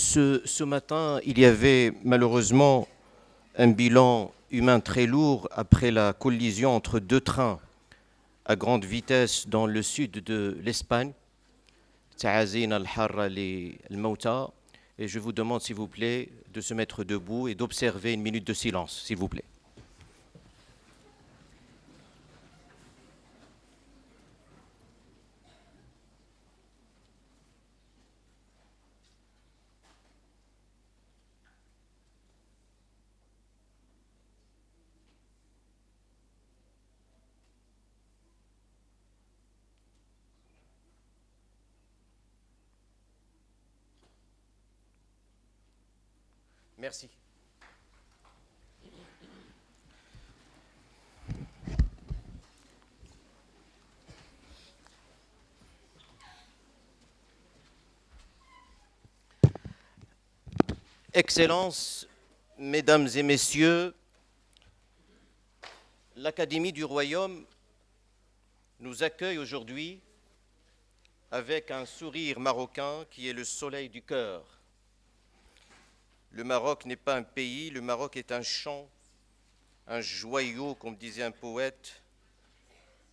Ce matin, il y avait malheureusement un bilan humain très lourd après la collision entre deux trains à grande vitesse dans le sud de l'Espagne. تعازينا الحارة للموتى. Et je vous demande, s'il vous plaît, de se mettre debout et d'observer une minute de silence, s'il vous plaît. Merci. Excellences, Mesdames et Messieurs, l'Académie du Royaume nous accueille aujourd'hui avec un sourire marocain qui est le soleil du cœur. Le Maroc n'est pas un pays, le Maroc est un chant, un joyau, comme disait un poète.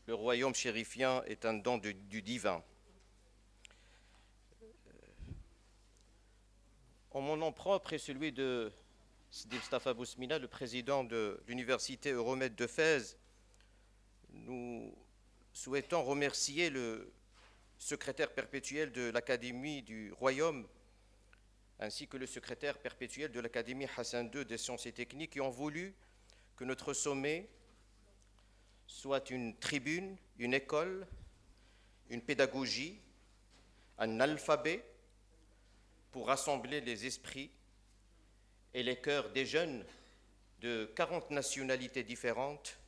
Le royaume chérifien est un don du divin. En mon nom propre et celui de Sidi Mustafa Bousmina, le président de l'Université Euromède de Fès, nous souhaitons remercier le secrétaire perpétuel de l'Académie du Royaume, ainsi que le secrétaire perpétuel de l'Académie Hassan II des sciences et techniques, qui ont voulu que notre sommet soit une tribune, une école, une pédagogie, un alphabet pour rassembler les esprits et les cœurs des jeunes de 40 nationalités différentes,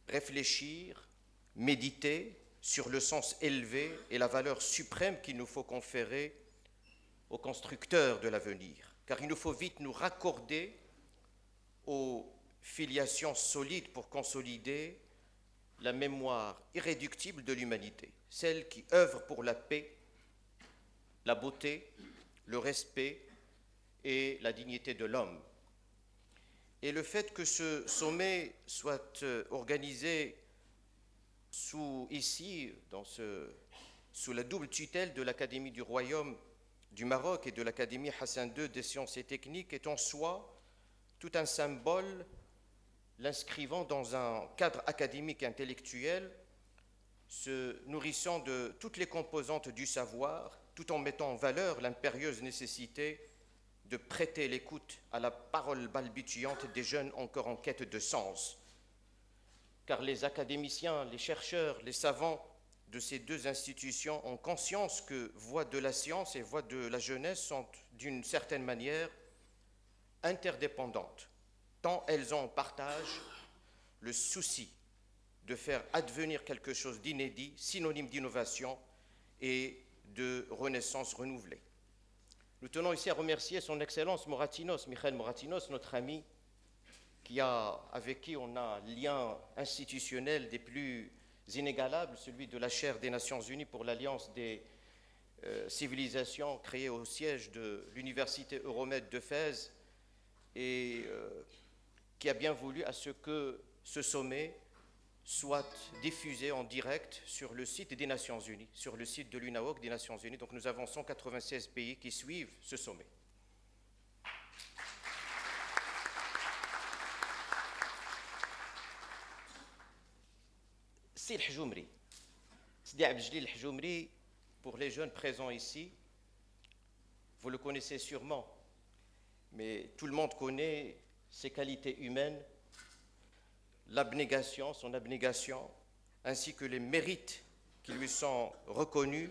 réfléchir, méditer sur le sens élevé et la valeur suprême qu'il nous faut conférer aux constructeurs de l'avenir, car il nous faut vite nous raccorder aux filiations solides pour consolider la mémoire irréductible de l'humanité, celle qui œuvre pour la paix, la beauté, le respect et la dignité de l'homme. Et le fait que ce sommet soit organisé sous la double tutelle de l'Académie du Royaume du Maroc et de l'Académie Hassan II des sciences et techniques est en soi tout un symbole l'inscrivant dans un cadre académique et intellectuel, se nourrissant de toutes les composantes du savoir, tout en mettant en valeur l'impérieuse nécessité de prêter l'écoute à la parole balbutiante des jeunes encore en quête de sens. Car les académiciens, les chercheurs, les savants de ces deux institutions ont conscience que voie de la science et voie de la jeunesse sont d'une certaine manière interdépendantes, tant elles ont en partage le souci de faire advenir quelque chose d'inédit, synonyme d'innovation et de renaissance renouvelée. Nous tenons ici à remercier son Excellence Michael Moratinos, notre ami, avec qui on a un lien institutionnel des plus inégalables, celui de la chaire des Nations Unies pour l'Alliance des civilisations créée au siège de l'Université Euromède de Fès et qui a bien voulu à ce que ce sommet soit diffusé en direct sur le site des Nations Unies, sur le site de l'UNAOC des Nations Unies. Donc nous avons 196 pays qui suivent ce sommet. Sidi El-Hjoumri, Sidi Abdeljelil El-Hjoumri, pour les jeunes présents ici, vous le connaissez sûrement, mais tout le monde connaît ses qualités humaines, son abnégation, ainsi que les mérites qui lui sont reconnus,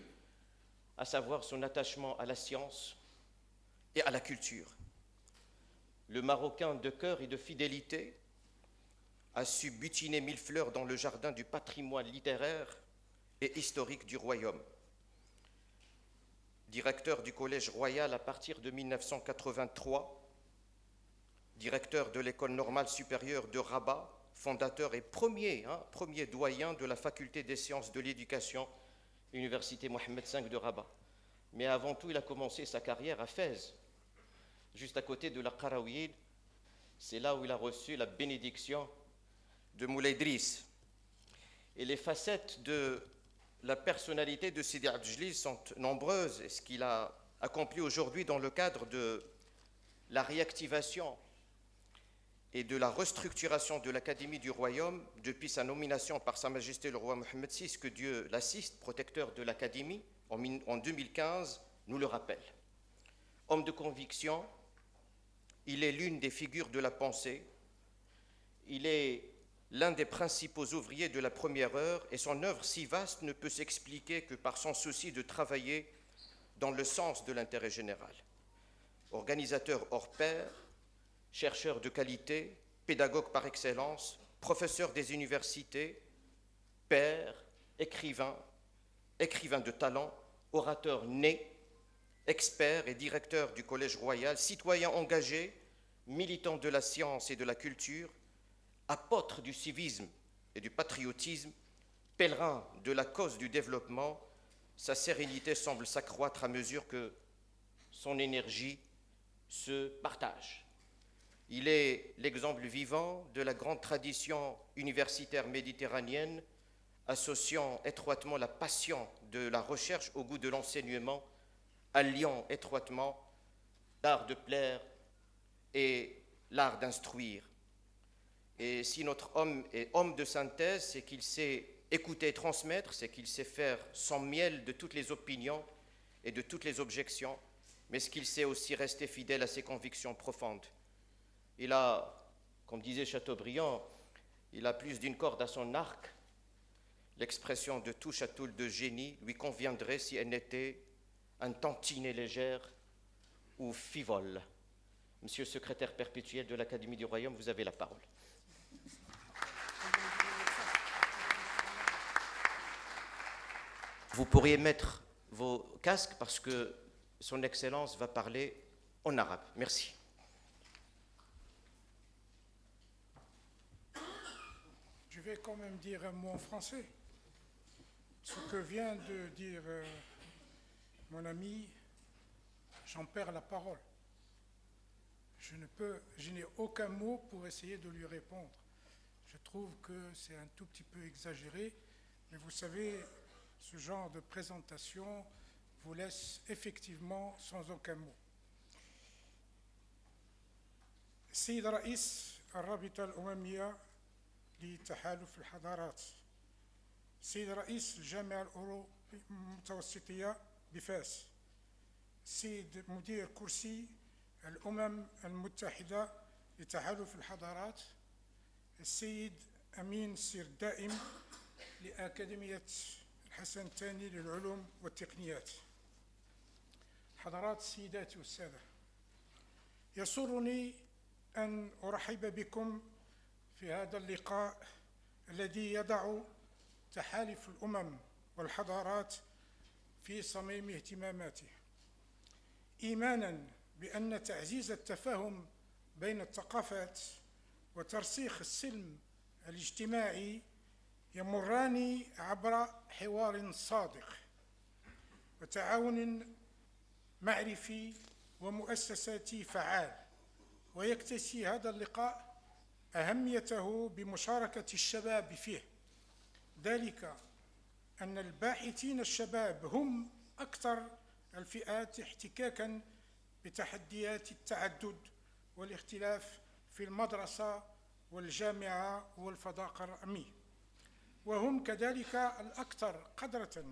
à savoir son attachement à la science et à la culture. Le Marocain de cœur et de fidélité a su butiner 1000 fleurs dans le jardin du patrimoine littéraire et historique du royaume. Directeur du Collège royal à partir de 1983, directeur de l'École normale supérieure de Rabat, fondateur et premier doyen de la faculté des sciences de l'éducation, Université Mohammed V de Rabat. mais avant tout, il a commencé sa carrière à Fès, juste à côté de la Qarawiyid. C'est là où il a reçu la bénédiction de Moulay Idriss. Et les facettes de la personnalité de Sidi Abdjlis sont nombreuses. Et ce qu'il a accompli aujourd'hui dans le cadre de la réactivation et de la restructuration de l'Académie du Royaume depuis sa nomination par Sa Majesté le roi Mohammed VI, que Dieu l'assiste, protecteur de l'Académie, en 2015, nous le rappelle. Homme de conviction, il est l'une des figures de la pensée, il est l'un des principaux ouvriers de la première heure et son œuvre si vaste ne peut s'expliquer que par son souci de travailler dans le sens de l'intérêt général. Organisateur hors pair, chercheur de qualité, pédagogue par excellence, professeur des universités, père, écrivain de talent, orateur né, expert et directeur du Collège royal, citoyen engagé, militant de la science et de la culture, apôtre du civisme et du patriotisme, pèlerin de la cause du développement, sa sérénité semble s'accroître à mesure que son énergie se partage. Il est l'exemple vivant de la grande tradition universitaire méditerranéenne, associant étroitement la passion de la recherche au goût de l'enseignement, alliant étroitement l'art de plaire et l'art d'instruire. Et si notre homme est homme de synthèse, c'est qu'il sait écouter et transmettre, c'est qu'il sait faire son miel de toutes les opinions et de toutes les objections, mais ce qu'il sait aussi rester fidèle à ses convictions profondes. Il a, comme disait Chateaubriand, il a plus d'une corde à son arc. L'expression de tout chatoul de génie lui conviendrait si elle n'était un tantinet légère ou fivole. Monsieur le secrétaire perpétuel de l'Académie du Royaume, vous avez la parole. Vous pourriez mettre vos casques parce que son Excellence va parler en arabe. Merci. Je vais quand même dire un mot en français. Ce que vient de dire mon ami, j'en perds la parole. Je n'ai aucun mot pour essayer de lui répondre. Je trouve que c'est un tout petit peu exagéré, mais vous savez, ce genre de présentation vous laisse effectivement sans aucun mot. السيد رئيس الرابطة الأممية لتحالف الحضارات، السيد رئيس الجامعة الأوروبية المتوسطية بفاس، السيد مدير كرسي الأمم المتحدة لتحالف الحضارات، السيد أمين السير الدائم لأكاديمية الحسن الثاني للعلوم والتقنيات، حضرات السيدات والسادة، يسرني أن أرحب بكم في هذا اللقاء الذي يضع تحالف الأمم والحضارات في صميم اهتماماته، إيماناً بأن تعزيز التفاهم بين الثقافات وترسيخ السلم الاجتماعي يمران عبر حوار صادق وتعاون معرفي ومؤسساتي فعال، ويكتسي هذا اللقاء أهميته بمشاركة الشباب فيه، ذلك أن الباحثين الشباب هم أكثر الفئات احتكاكاً بتحديات التعدد والاختلاف في المدرسة والجامعة والفضاء الرقمي، وهم كذلك الأكثر قدرة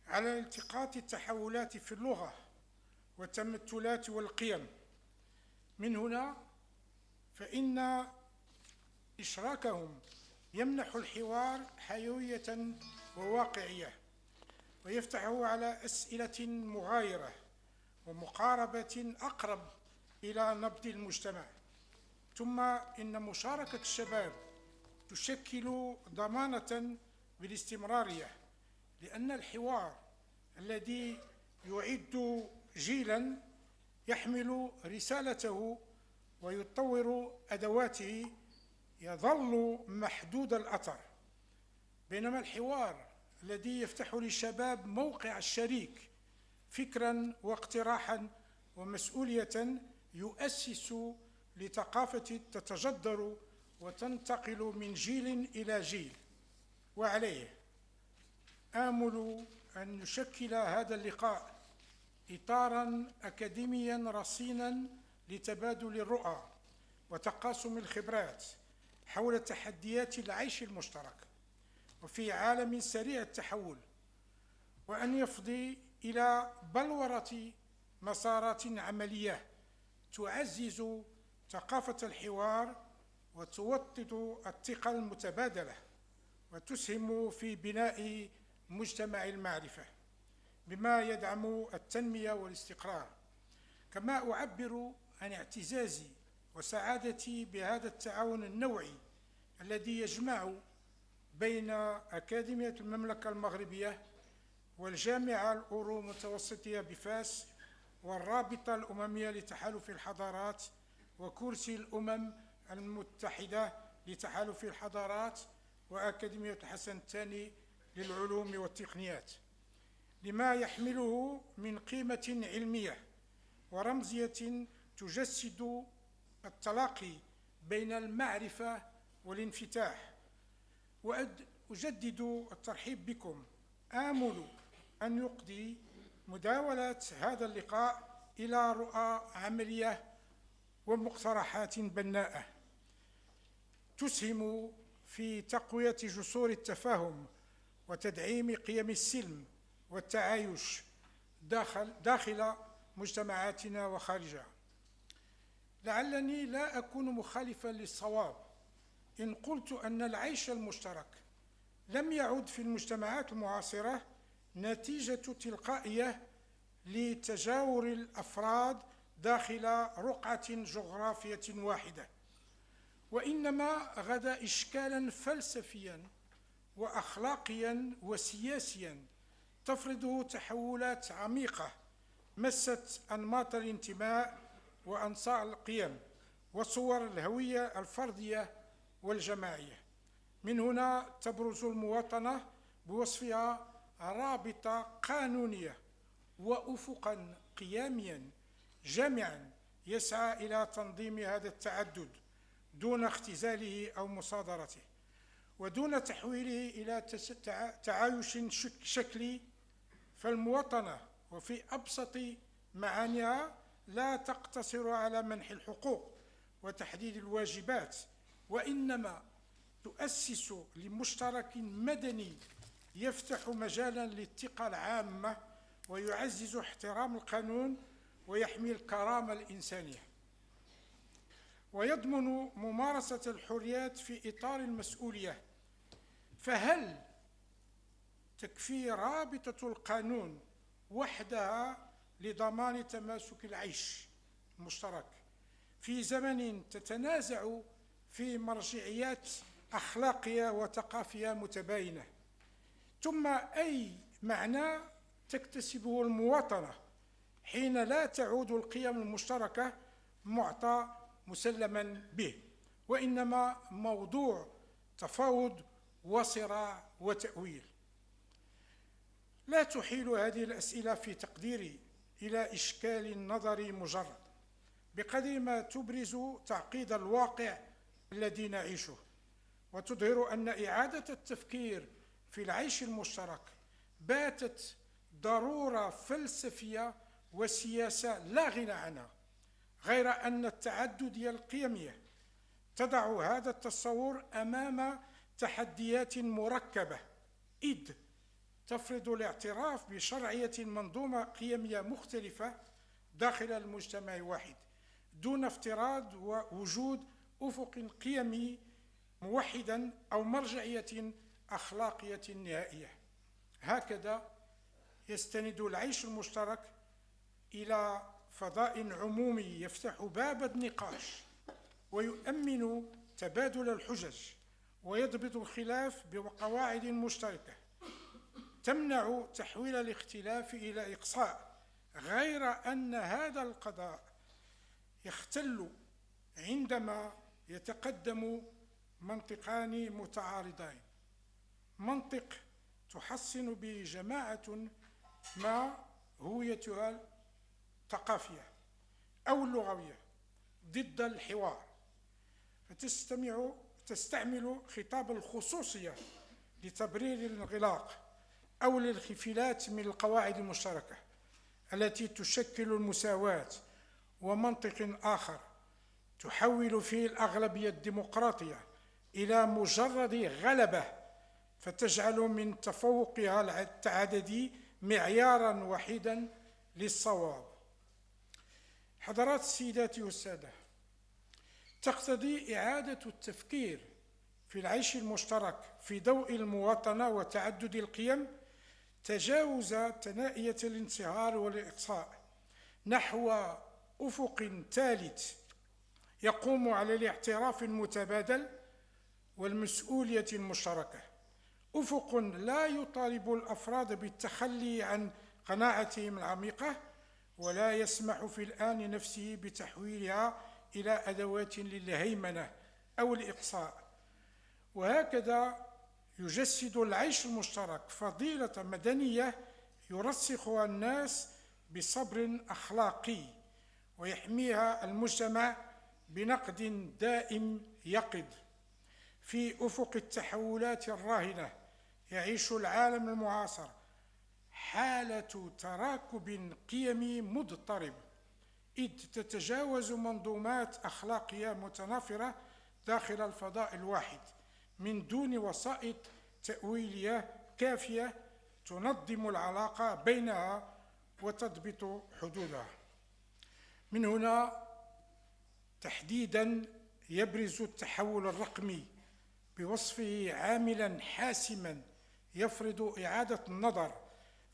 على التقاط التحولات في اللغة والتمثلات والقيم. من هنا فإن إشراكهم يمنح الحوار حيوية وواقعية، ويفتحه على أسئلة مغايرة ومقاربة أقرب إلى نبض المجتمع. ثم إن مشاركة الشباب تشكل ضمانة بالاستمرارية، لأن الحوار الذي يعد جيلاً يحمل رسالته ويطور أدواته يظل محدود الأثر، بينما الحوار الذي يفتح للشباب موقع الشريك فكرا واقتراحا ومسؤولية يؤسس لثقافة تتجدر وتنتقل من جيل إلى جيل. وعليه آمل أن يشكل هذا اللقاء إطاراً أكاديمياً رصيناً لتبادل الرؤى وتقاسم الخبرات حول تحديات العيش المشترك وفي عالم سريع التحول، وأن يفضي إلى بلورة مسارات عملية تعزز ثقافة الحوار وتوطد الثقة المتبادلة وتسهم في بناء مجتمع المعرفة بما يدعم التنمية والاستقرار. كما أعبر عن اعتزازي وسعادتي بهذا التعاون النوعي الذي يجمع بين أكاديمية المملكة المغربية والجامعة الأورو متوسطية بفاس والرابطة الأممية لتحالف الحضارات وكرسي الأمم المتحدة لتحالف الحضارات وأكاديمية الحسن الثاني للعلوم والتقنيات، لما يحمله من قيمة علمية ورمزية تجسد التلاقي بين المعرفة والانفتاح. وأجدد الترحيب بكم، آمل أن يقضي مداولة هذا اللقاء إلى رؤى عملية ومقترحات بناءة تسهم في تقوية جسور التفاهم وتدعيم قيم السلم والتعايش داخل مجتمعاتنا وخارجها. لعلني لا أكون مخالفاً للصواب إن قلت أن العيش المشترك لم يعد في المجتمعات المعاصرة نتيجة تلقائية لتجاور الأفراد داخل رقعة جغرافية واحدة، وإنما غدا إشكالاً فلسفياً وأخلاقياً وسياسياً تفرضه تحولات عميقة مست أنماط الانتماء وأنصاع القيم وصور الهوية الفردية والجماعية. من هنا تبرز المواطنة بوصفها رابطة قانونية وأفقاً قيامياً جامعاً يسعى إلى تنظيم هذا التعدد دون اختزاله أو مصادرته ودون تحويله إلى تعايش شكلي. فالمواطنة وفي أبسط معانيها لا تقتصر على منح الحقوق وتحديد الواجبات، وإنما تؤسس لمشترك مدني يفتح مجالاً للثقة العامة ويعزز احترام القانون ويحمي الكرامة الإنسانية ويضمن ممارسة الحريات في إطار المسؤولية. فهل تكفي رابطة القانون وحدها لضمان تماسك العيش المشترك في زمن تتنازع في مرجعيات أخلاقية وثقافية متباينة؟ ثم أي معنى تكتسبه المواطنة حين لا تعود القيم المشتركة معطى مسلما به، وإنما موضوع تفاوض وصراع وتأويل؟ لا تحيل هذه الأسئلة في تقديري إلى إشكال نظري مجرد بقدر ما تبرز تعقيد الواقع الذي نعيشه، وتظهر أن إعادة التفكير في العيش المشترك باتت ضرورة فلسفية وسياسة لا غنى عنها، غير أن التعددية القيمية تضع هذا التصور أمام تحديات مركبة، إذ تفرض الاعتراف بشرعية منظومة قيمية مختلفة داخل المجتمع الواحد دون افتراض ووجود أفق قيمي موحدا أو مرجعية أخلاقية نهائية. هكذا يستند العيش المشترك إلى فضاء عمومي يفتح باب النقاش ويؤمن تبادل الحجج ويضبط الخلاف بقواعد مشتركة تمنع تحويل الاختلاف إلى إقصاء، غير أن هذا القضاء يختل عندما يتقدم منطقان متعارضان: منطق تحصن به جماعة ما هويتها الثقافية أو اللغوية ضد الحوار، فتستعمل خطاب الخصوصية لتبرير الانغلاق أو الانخفالات من القواعد المشتركة التي تشكل المساواة، ومنطق آخر تحول فيه الأغلبية الديمقراطية إلى مجرد غلبة، فتجعل من تفوقها التعددي معياراً وحيداً للصواب. حضرات السيدات والسادة، تقتضي إعادة التفكير في العيش المشترك في ضوء المواطنة وتعدد القيم تجاوز ثنائية الانصهار والإقصاء نحو أفق ثالث يقوم على الاعتراف المتبادل والمسؤولية المشتركة، أفق لا يطالب الأفراد بالتخلي عن قناعتهم العميقة ولا يسمح في الآن نفسه بتحويلها إلى أدوات للهيمنة أو الإقصاء. وهكذا يجسد العيش المشترك فضيلة مدنية يرسخها الناس بصبر أخلاقي، ويحميها المجتمع بنقد دائم يقظ. في أفق التحولات الراهنة يعيش العالم المعاصر حالة تراكب قيمي مضطرب، إذ تتجاوز منظومات أخلاقية متنافرة داخل الفضاء الواحد من دون وسائط تأويلية كافية تنظم العلاقة بينها وتضبط حدودها. من هنا تحديداً يبرز التحول الرقمي بوصفه عاملاً حاسماً يفرض إعادة النظر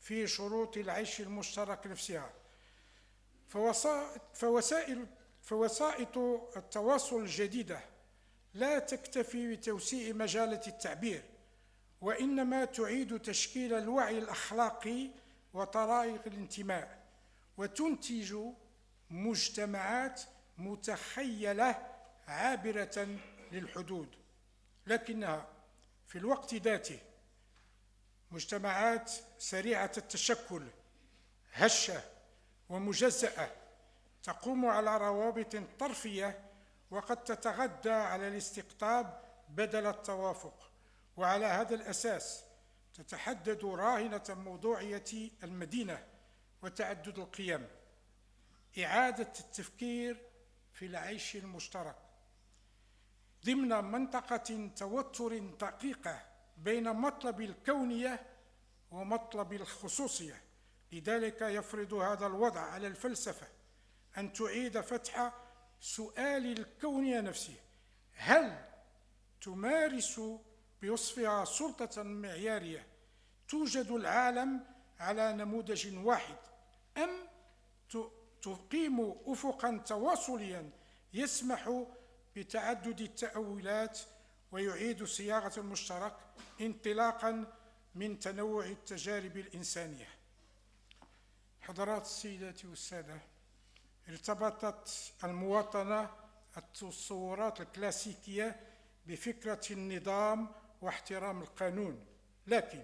في شروط العيش المشترك نفسها. فوسائط التواصل الجديدة لا تكتفي بتوسيع مجالات التعبير، وإنما تعيد تشكيل الوعي الأخلاقي وطرائق الانتماء، وتنتج مجتمعات متخيلة عابرة للحدود، لكنها في الوقت ذاته مجتمعات سريعة التشكل، هشة ومجزأة، تقوم على روابط طرفية وقد تتغذى على الاستقطاب بدل التوافق. وعلى هذا الأساس تتحدد راهنة موضوعية المدينة وتعدد القيم. إعادة التفكير في العيش المشترك ضمن منطقة توتر دقيقة بين مطلب الكونية ومطلب الخصوصية. لذلك يفرض هذا الوضع على الفلسفة أن تعيد فتح سؤال الكونية نفسه: هل تمارس بوصفها سلطة معيارية توجد العالم على نموذج واحد، أم تقيم أفقاً تواصلياً يسمح بتعدد التأويلات ويعيد صياغة المشترك انطلاقاً من تنوع التجارب الإنسانية؟ حضرات السيدات والسادة، ارتبطت المواطنة التصورات الكلاسيكية بفكرة النظام واحترام القانون، لكن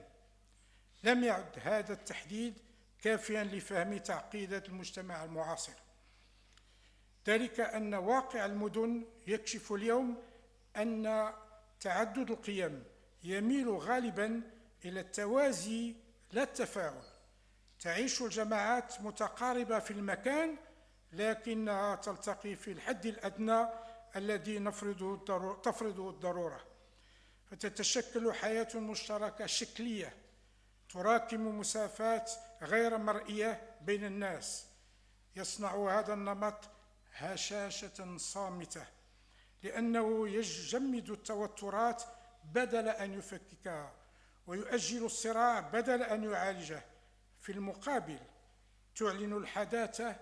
لم يعد هذا التحديد كافياً لفهم تعقيدات المجتمع المعاصر. ذلك أن واقع المدن يكشف اليوم أن تعدد القيم يميل غالباً إلى التوازي لا التفاعل. تعيش الجماعات متقاربة في المكان، لكنها تلتقي في الحد الأدنى الذي تفرضه الضرورة، فتتشكل حياة مشتركة شكلية تراكم مسافات غير مرئية بين الناس. يصنع هذا النمط هشاشة صامتة، لأنه يجمد التوترات بدل أن يفككها، ويؤجل الصراع بدل أن يعالجه. في المقابل تعلن الحداثة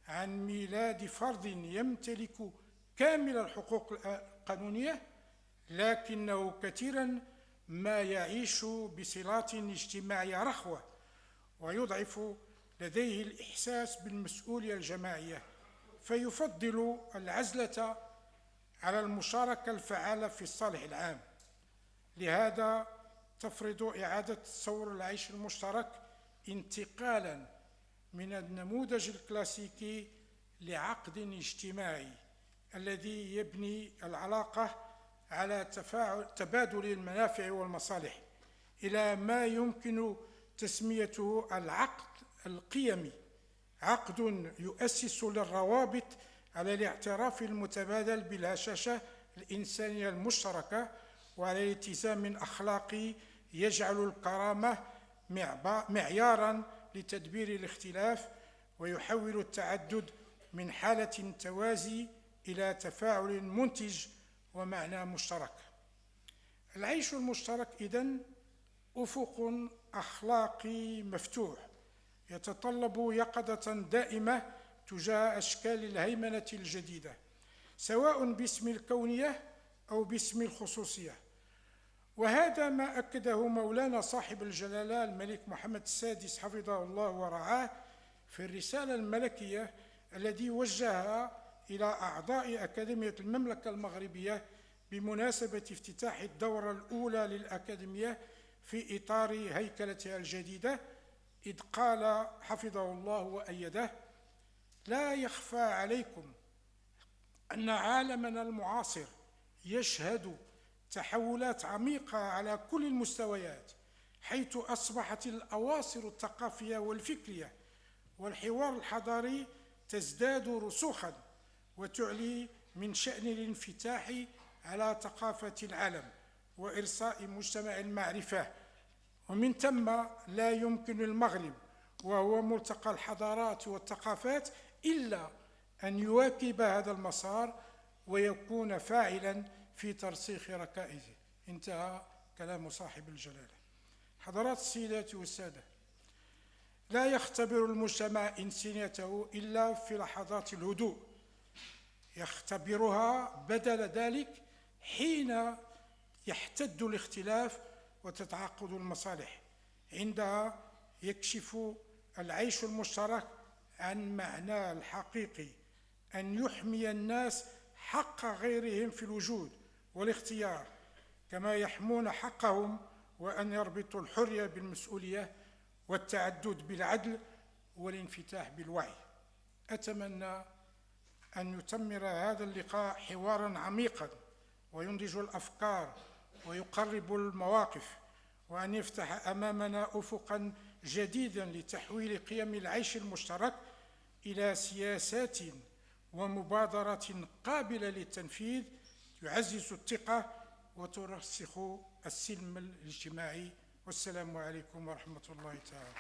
عن ميلاد فرد يمتلك كامل الحقوق القانونية، لكنه كثيراً ما يعيش بصلات اجتماعية رخوة، ويضعف لديه الإحساس بالمسؤولية الجماعية، فيفضل العزلة على المشاركة الفعالة في الصالح العام. لهذا تفرض إعادة تصور العيش المشترك انتقالاً من النموذج الكلاسيكي لعقد اجتماعي الذي يبني العلاقة على تبادل المنافع والمصالح إلى ما يمكن تسميته العقد القيمي، عقد يؤسس للروابط على الاعتراف المتبادل بالهشاشة الإنسانية المشتركة وعلى التزام أخلاقي يجعل الكرامة معياراً لتدبير الاختلاف ويحول التعدد من حالة توازي إلى تفاعل منتج ومعنى مشترك. العيش المشترك إذن أفق أخلاقي مفتوح يتطلب يقظة دائمة تجاه أشكال الهيمنة الجديدة، سواء باسم الكونية أو باسم الخصوصية. وهذا ما أكده مولانا صاحب الجلالة الملك محمد السادس حفظه الله ورعاه في الرسالة الملكية التي وجهها إلى أعضاء أكاديمية المملكة المغربية بمناسبة افتتاح الدورة الأولى للأكاديمية في إطار هيكلتها الجديدة، إذ قال حفظه الله وأيده: لا يخفى عليكم أن عالمنا المعاصر يشهد تحولات عميقة على كل المستويات، حيث أصبحت الأواصر الثقافية والفكرية والحوار الحضاري تزداد رسوخاً وتعلي من شأن الانفتاح على ثقافة العالم وإرساء مجتمع المعرفة. ومن ثم لا يمكن المغرب، وهو ملتقى الحضارات والثقافات، إلا أن يواكب هذا المسار ويكون فاعلاً في ترسيخ ركائزه. انتهى كلام صاحب الجلالة. حضرات السيدات والسادة، لا يختبر المجتمع إنسانيته إلا في لحظات الهدوء، يختبرها بدل ذلك حين يحتد الاختلاف وتتعاقد المصالح. عندها يكشف العيش المشترك عن معناه الحقيقي، أن يحمي الناس حق غيرهم في الوجود والاختيار كما يحمون حقهم، وأن يربطوا الحرية بالمسؤولية والتعدد بالعدل والانفتاح بالوعي. أتمنى أن يتمر هذا اللقاء حواراً عميقاً وينضج الأفكار ويقرب المواقف، وأن يفتح أمامنا أفقاً جديداً لتحويل قيم العيش المشترك إلى سياسات ومبادرات قابلة للتنفيذ تعزز الثقة وترسخ السلم الاجتماعي. والسلام عليكم ورحمة الله تعالى.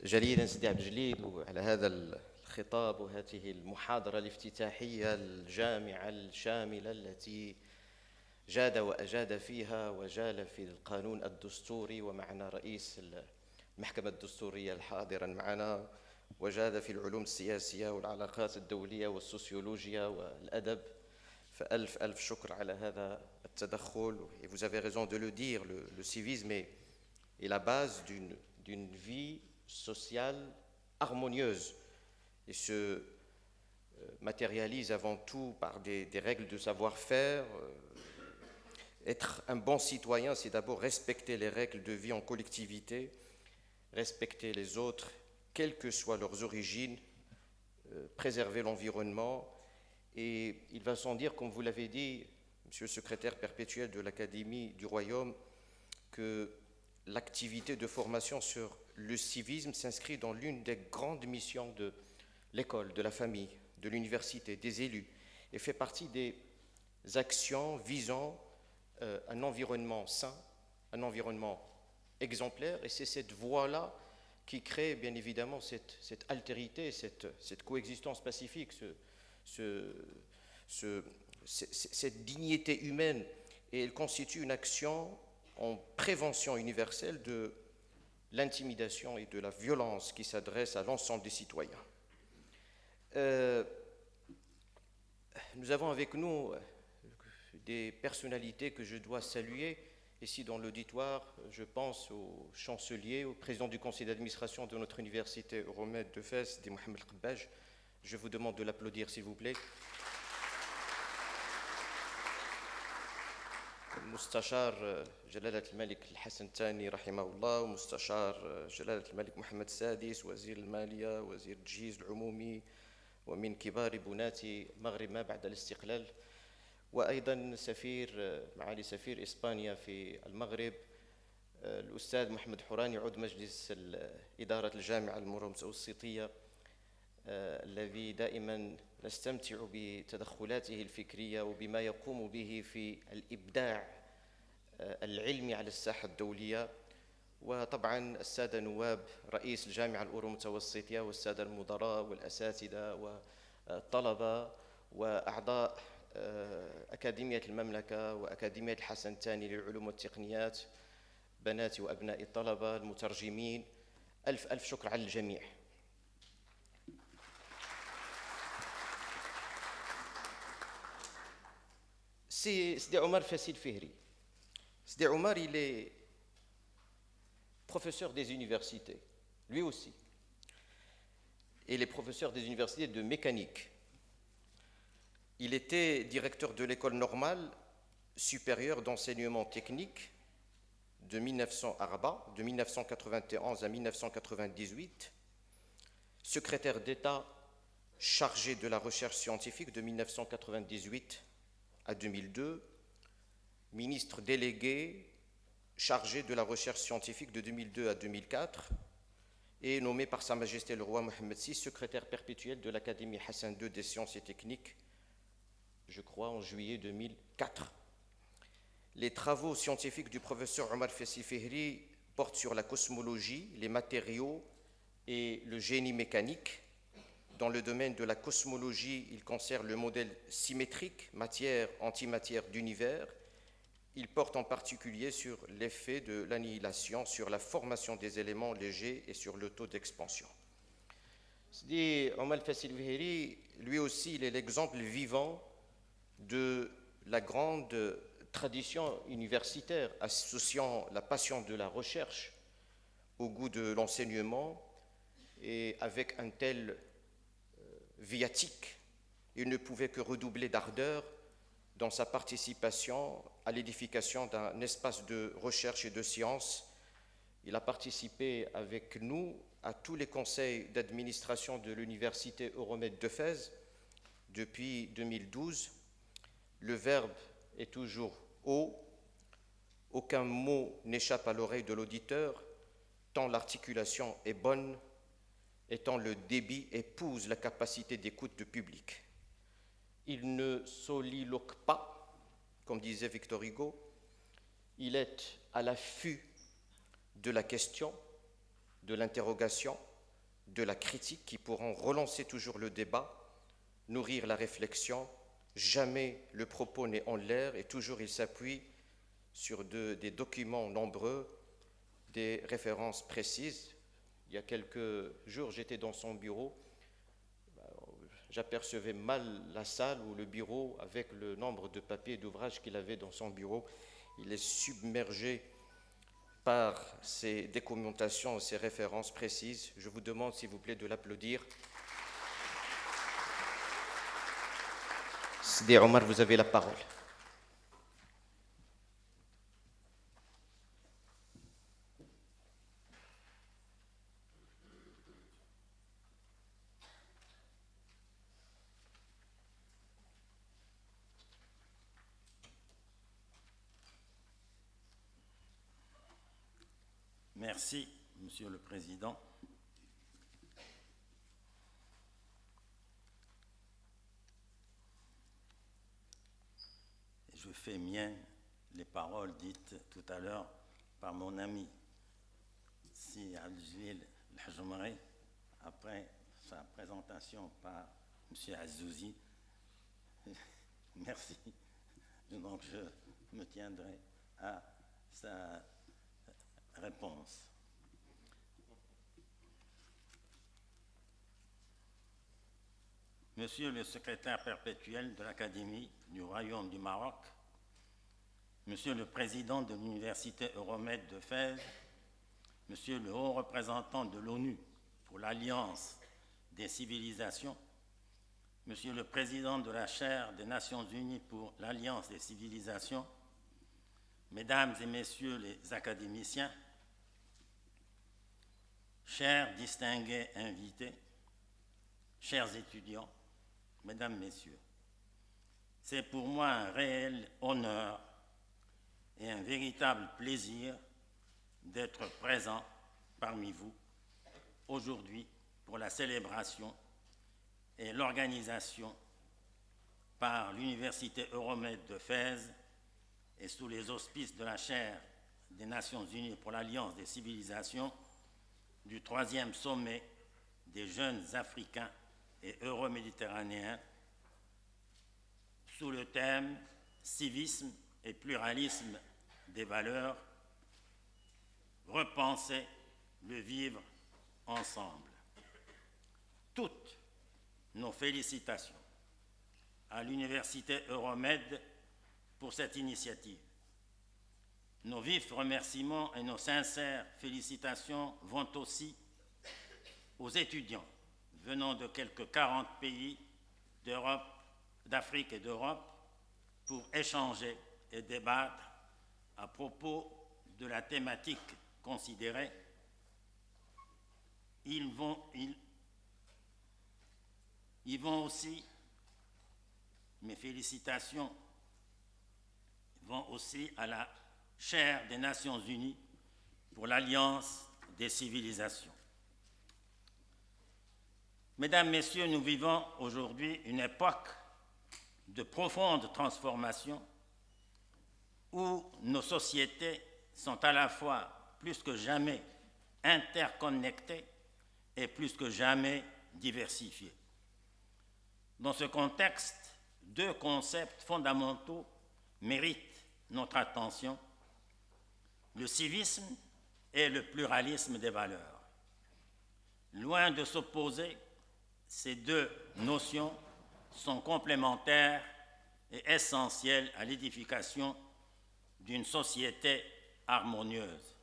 جليلا سيدي عبد الجليل وعلى هذا الخطاب وهذه المحاضرة الافتتاحية الجامعة الشاملة التي جاد وأجاد فيها وجال في القانون الدستوري، ومعنا رئيس المحكمة الدستورية الحاضرا معنا، وجاد في العلوم السياسية والعلاقات الدولية والسوسيولوجيا والأدب. فألف ألف شكر على هذا التدخل. Et vous avez raison de le dire, le civisme est la base d'une vie sociale harmonieuse et se matérialise avant tout par des règles de savoir-faire. Être un bon citoyen, c'est d'abord respecter les règles de vie en collectivité, respecter les autres, quelles que soient leurs origines, préserver l'environnement. Et il va sans dire, comme vous l'avez dit, Monsieur le secrétaire perpétuel de l'Académie du Royaume, que l'activité de formation sur le civisme s'inscrit dans l'une des grandes missions de l'école, de la famille, de l'université, des élus, et fait partie des actions visant un environnement sain, un environnement exemplaire. Et c'est cette voie-là qui crée bien évidemment cette altérité, cette coexistence pacifique, cette dignité humaine. Et elle constitue une action en prévention universelle de l'intimidation et de la violence qui s'adresse à l'ensemble des citoyens. Nous avons avec nous des personnalités que je dois saluer. Ici dans l'auditoire, je pense au chancelier, au président du conseil d'administration de notre université Euromède de Fès, Mohamed Qabbaj, Je vous demande de l'applaudir, s'il vous plaît. مستشار جلالة الملك الحسن الثاني رحمه الله، ومستشار جلالة الملك محمد السادس، وزير المالية، وزير التجهيز العمومي، ومن كبار بناة المغرب ما بعد الاستقلال، وأيضا معالي سفير إسبانيا في المغرب الأستاذ محمد حوراني، عضو مجلس إدارة الجامعة المتوسطية، الذي دائما نستمتع بتدخلاته الفكرية وبما يقوم به في الإبداع العلمي على الساحة الدولية، وطبعا السادة نواب رئيس الجامعة المتوسطية والسادة المدراء والأساتذة والطلبة وأعضاء أكاديمية المملكة وأكاديمية الحسن الثاني للعلوم والتقنيات، بنات وأبناء الطلبة المترجمين، ألف شكر على الجميع. Sidi Omar Fassil Fihri. Sidi Omar, il est professeur des universités, lui aussi. Et il est professeur des universités de mécanique. Il était directeur de l'école normale supérieure d'enseignement technique de 1991 à 1998, secrétaire d'État chargé de la recherche scientifique de 1998 à 2002, ministre délégué chargé de la recherche scientifique de 2002 à 2004 et nommé par Sa Majesté le Roi Mohammed VI secrétaire perpétuel de l'Académie Hassan II des sciences et techniques, je crois en juillet 2004. Les travaux scientifiques du professeur Omar Fassil Fihri portent sur la cosmologie, les matériaux et le génie mécanique. Dans le domaine de la cosmologie, il concerne le modèle symétrique matière-antimatière d'univers. Il porte en particulier sur l'effet de l'annihilation, sur la formation des éléments légers et sur le taux d'expansion. Sidi Omar Fassil Fihri, lui aussi, il est l'exemple vivant de la grande tradition universitaire associant la passion de la recherche au goût de l'enseignement, et avec un tel viatique, il ne pouvait que redoubler d'ardeur dans sa participation à l'édification d'un espace de recherche et de science. Il a participé avec nous à tous les conseils d'administration de l'Université Euromède de Fès depuis 2012. Le verbe est toujours haut, aucun mot n'échappe à l'oreille de l'auditeur, tant l'articulation est bonne et tant le débit épouse la capacité d'écoute du public. Il ne soliloque pas, comme disait Victor Hugo, il est à l'affût de la question, de l'interrogation, de la critique qui pourront relancer toujours le débat, nourrir la réflexion. Jamais le propos n'est en l'air et toujours il s'appuie sur des documents nombreux, des références précises. Il y a quelques jours, j'étais dans son bureau, j'apercevais mal la salle ou le bureau avec le nombre de papiers et d'ouvrages qu'il avait dans son bureau. Il est submergé par ses documentations, ses références précises. Je vous demande, s'il vous plaît, de l'applaudir. Sidi Omar, vous avez la parole. Merci, Monsieur le Président. Je fais mien les paroles dites tout à l'heure par mon ami Si Abdeljalil El-Hajmari après sa présentation par M. Azzouzi. Merci. Donc je me tiendrai à sa réponse. Monsieur le secrétaire perpétuel de l'Académie du Royaume du Maroc, Monsieur le président de l'Université Euromède de Fès, Monsieur le haut représentant de l'ONU pour l'Alliance des civilisations, Monsieur le Président de la Chaire des Nations Unies pour l'Alliance des civilisations, Mesdames et Messieurs les académiciens, chers distingués invités, chers étudiants, Mesdames, Messieurs, c'est pour moi un réel honneur et un véritable plaisir d'être présent parmi vous aujourd'hui pour la célébration et l'organisation par l'Université Euromed de Fès et sous les auspices de la Chaire des Nations Unies pour l'Alliance des civilisations du 3e sommet des jeunes Africains et Euro-Méditerranéens sous le thème « Civisme et pluralisme des valeurs, repenser le vivre ensemble ». Toutes nos félicitations à l'Université Euromed pour cette initiative. Nos vifs remerciements et nos sincères félicitations vont aussi aux étudiants venant de quelques 40 pays d'Europe, d'Afrique et d'Europe pour échanger et débattre à propos de la thématique considérée. Ils vont aussi, mes félicitations vont aussi à la Chaire des Nations Unies pour l'Alliance des civilisations. Mesdames, Messieurs, nous vivons aujourd'hui une époque de profonde transformation où nos sociétés sont à la fois plus que jamais interconnectées et plus que jamais diversifiées. Dans ce contexte, deux concepts fondamentaux méritent notre attention: le civisme et le pluralisme des valeurs. Loin de s'opposer, ces deux notions sont complémentaires et essentielles à l'édification d'une société harmonieuse.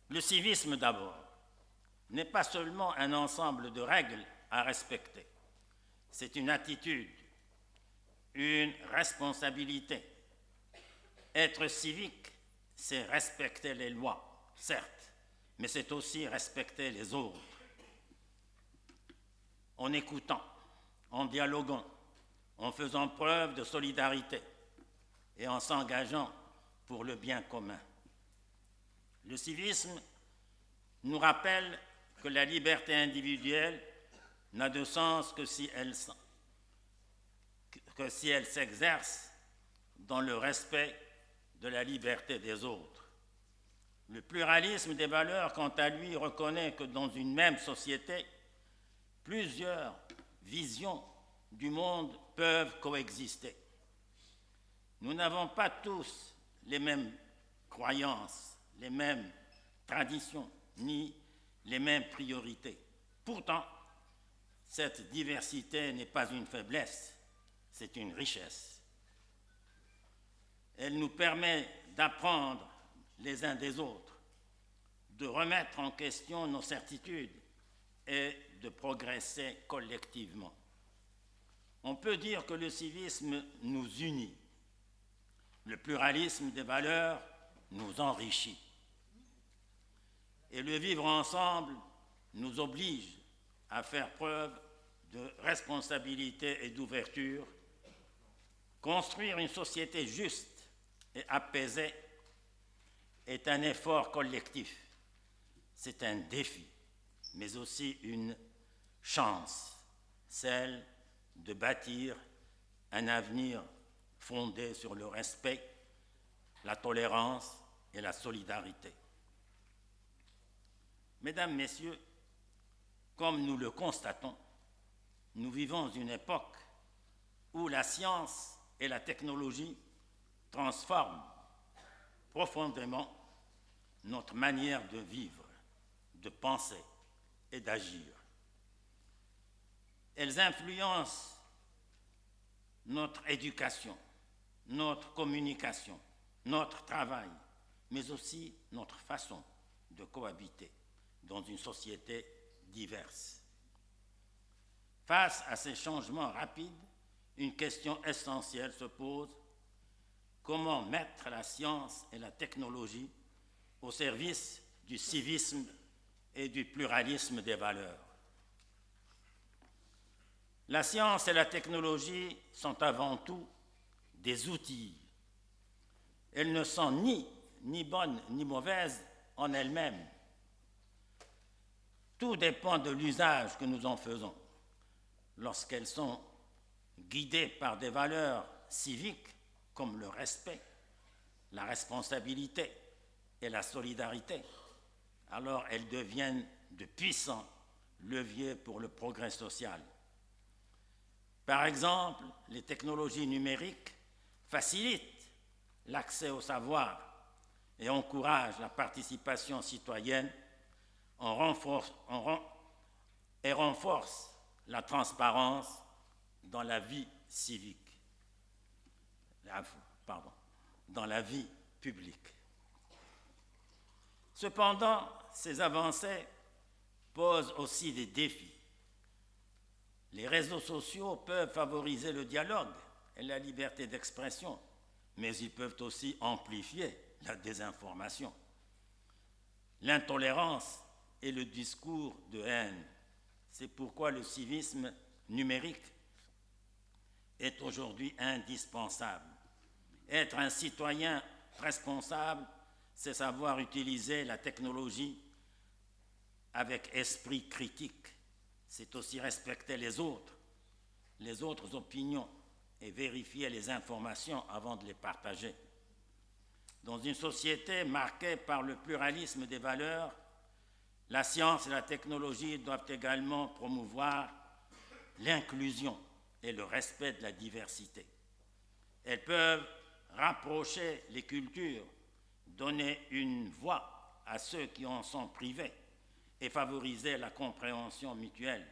Le civisme, d'abord, n'est pas seulement un ensemble de règles à respecter. C'est une attitude, une responsabilité. Être civique, c'est respecter les lois, certes, mais c'est aussi respecter les autres. En écoutant, en dialoguant, en faisant preuve de solidarité et en s'engageant pour le bien commun. Le civisme nous rappelle que la liberté individuelle n'a de sens que si elle s'exerce dans le respect de la liberté des autres. Le pluralisme des valeurs, quant à lui, reconnaît que dans une même société, plusieurs visions du monde peuvent coexister. Nous n'avons pas tous les mêmes croyances, les mêmes traditions, ni les mêmes priorités. Pourtant, cette diversité n'est pas une faiblesse, c'est une richesse. Elle nous permet d'apprendre les uns des autres, de remettre en question nos certitudes et de progresser collectivement. On peut dire que le civisme nous unit. Le pluralisme des valeurs nous enrichit. Et le vivre ensemble nous oblige à faire preuve de responsabilité et d'ouverture. Construire une société juste et apaisée est un effort collectif. C'est un défi, mais aussi une chance, celle de bâtir un avenir fondé sur le respect, la tolérance et la solidarité. Mesdames, Messieurs, comme nous le constatons, nous vivons une époque où la science et la technologie transforment profondément notre manière de vivre, de penser et d'agir. Elles influencent notre éducation, notre communication, notre travail, mais aussi notre façon de cohabiter dans une société diverse. Face à ces changements rapides, une question essentielle se pose: comment mettre la science et la technologie au service du civisme et du pluralisme des valeurs? La science et la technologie sont avant tout des outils. Elles ne sont ni bonnes ni mauvaises en elles-mêmes. Tout dépend de l'usage que nous en faisons. Lorsqu'elles sont guidées par des valeurs civiques comme le respect, la responsabilité et la solidarité, alors elles deviennent de puissants leviers pour le progrès social. Par exemple, les technologies numériques facilitent l'accès au savoir et encouragent la participation citoyenne et renforcent la transparence dans la vie civique, dans la vie publique. Cependant, ces avancées posent aussi des défis. Les réseaux sociaux peuvent favoriser le dialogue et la liberté d'expression, mais ils peuvent aussi amplifier la désinformation, l'intolérance et le discours de haine. C'est pourquoi le civisme numérique est aujourd'hui indispensable. Être un citoyen responsable, c'est savoir utiliser la technologie avec esprit critique. C'est aussi respecter les autres opinions et vérifier les informations avant de les partager. Dans une société marquée par le pluralisme des valeurs, la science et la technologie doivent également promouvoir l'inclusion et le respect de la diversité. Elles peuvent rapprocher les cultures, donner une voix à ceux qui en sont privés et favoriser la compréhension mutuelle.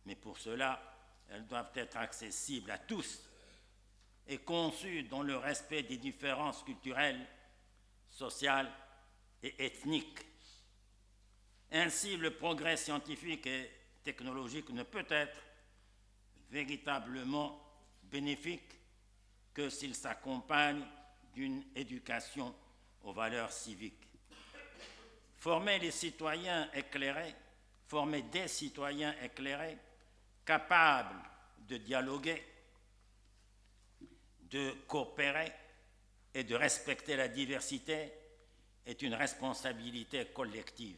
Mais pour cela, elles doivent être accessibles à tous et conçues dans le respect des différences culturelles, sociales et ethniques. Ainsi, le progrès scientifique et technologique ne peut être véritablement bénéfique que s'il s'accompagne d'une éducation aux valeurs civiques. Former des citoyens éclairés, capables de dialoguer, de coopérer et de respecter la diversité est une responsabilité collective.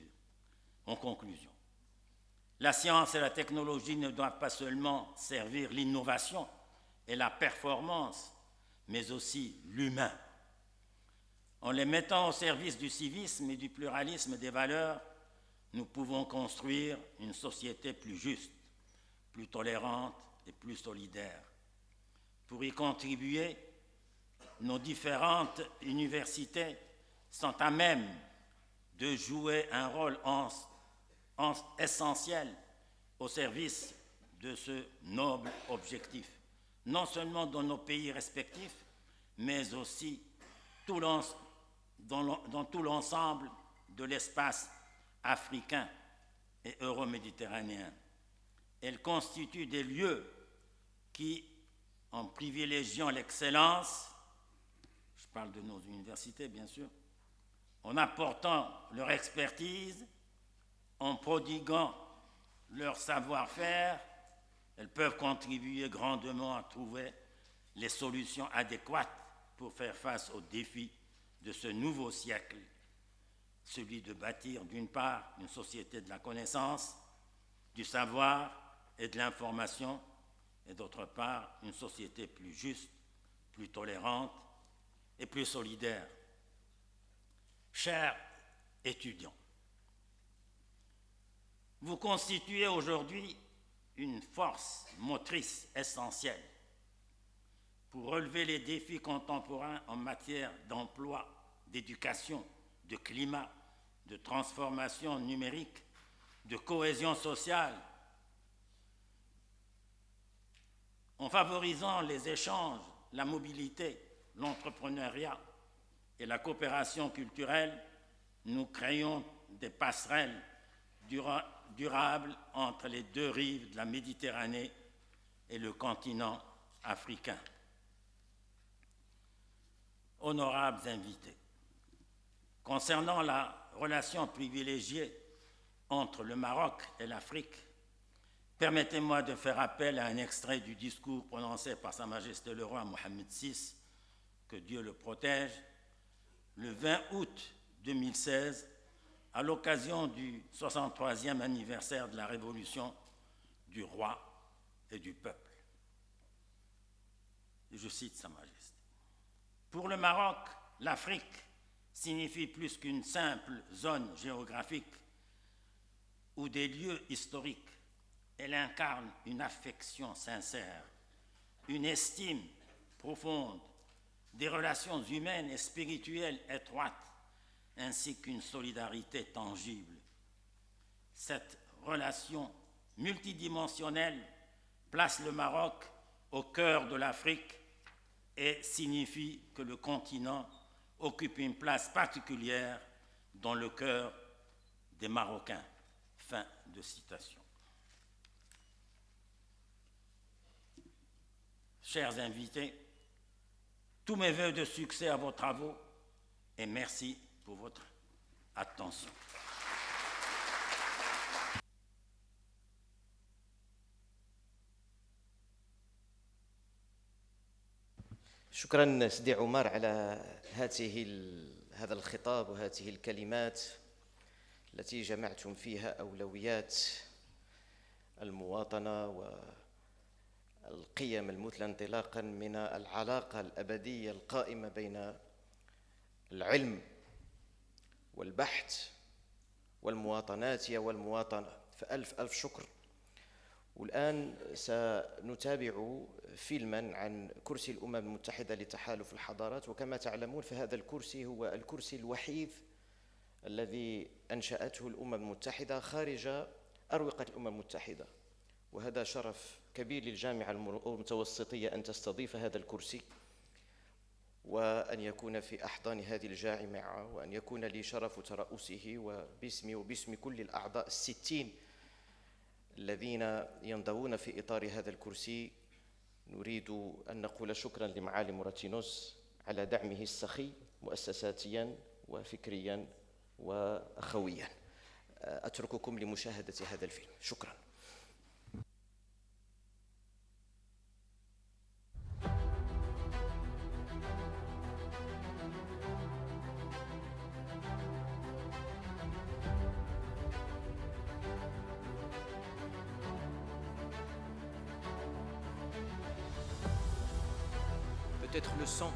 En conclusion, la science et la technologie ne doivent pas seulement servir l'innovation et la performance, mais aussi l'humain. En les mettant au service du civisme et du pluralisme des valeurs, nous pouvons construire une société plus juste, plus tolérante et plus solidaire. Pour y contribuer, nos différentes universités sont à même de jouer un rôle essentiel au service de ce noble objectif, non seulement dans nos pays respectifs, mais aussi dans tout l'ensemble de l'espace africain et euro-méditerranéen. Elles constituent des lieux qui, en privilégiant l'excellence, je parle de nos universités bien sûr, en apportant leur expertise, en prodiguant leur savoir-faire, elles peuvent contribuer grandement à trouver les solutions adéquates pour faire face aux défis de ce nouveau siècle, celui de bâtir d'une part une société de la connaissance, du savoir et de l'information, et d'autre part une société plus juste, plus tolérante et plus solidaire. Chers étudiants, vous constituez aujourd'hui une force motrice essentielle pour relever les défis contemporains en matière d'emploi, d'éducation, de climat, de transformation numérique, de cohésion sociale. En favorisant les échanges, la mobilité, l'entrepreneuriat et la coopération culturelle, nous créons des passerelles durable entre les deux rives de la Méditerranée et le continent africain. Honorables invités, concernant la relation privilégiée entre le Maroc et l'Afrique, permettez-moi de faire appel à un extrait du discours prononcé par Sa Majesté le roi Mohammed VI, que Dieu le protège, le 20 août 2016, à l'occasion du 63e anniversaire de la Révolution du roi et du peuple. Et je cite Sa Majesté. Pour le Maroc, l'Afrique signifie plus qu'une simple zone géographique ou des lieux historiques. Elle incarne une affection sincère, une estime profonde, des relations humaines et spirituelles étroites, ainsi qu'une solidarité tangible. Cette relation multidimensionnelle place le Maroc au cœur de l'Afrique et signifie que le continent occupe une place particulière dans le cœur des Marocains. Fin de citation. Chers invités, tous mes vœux de succès à vos travaux et merci pour votre attention. شكرا سيدي عمر على هذا الخطاب وهذه الكلمات التي جمعتم فيها أولويات المواطنة والقيم المثلى انطلاقا من العلاقة الأبدية القائمة بين العلم والبحث والمواطنات والمواطنة. فألف ألف شكر. والآن سنتابع فيلما عن كرسي الأمم المتحدة لتحالف الحضارات. وكما تعلمون فهذا الكرسي هو الكرسي الوحيد الذي أنشأته الأمم المتحدة خارج أروقة الأمم المتحدة، وهذا شرف كبير للجامعة المتوسطية أن تستضيف هذا الكرسي وأن يكون في أحضان هذه الجامعة، وأن يكون لي شرف ترأسه وباسمي وباسم كل الأعضاء 60 الذين ينضوون في إطار هذا الكرسي. نريد أن نقول شكرا لمعالي موراتينوس على دعمه السخي مؤسساتيا وفكريا وأخويا. أترككم لمشاهدة هذا الفيلم. شكرا. Peut-être le sang.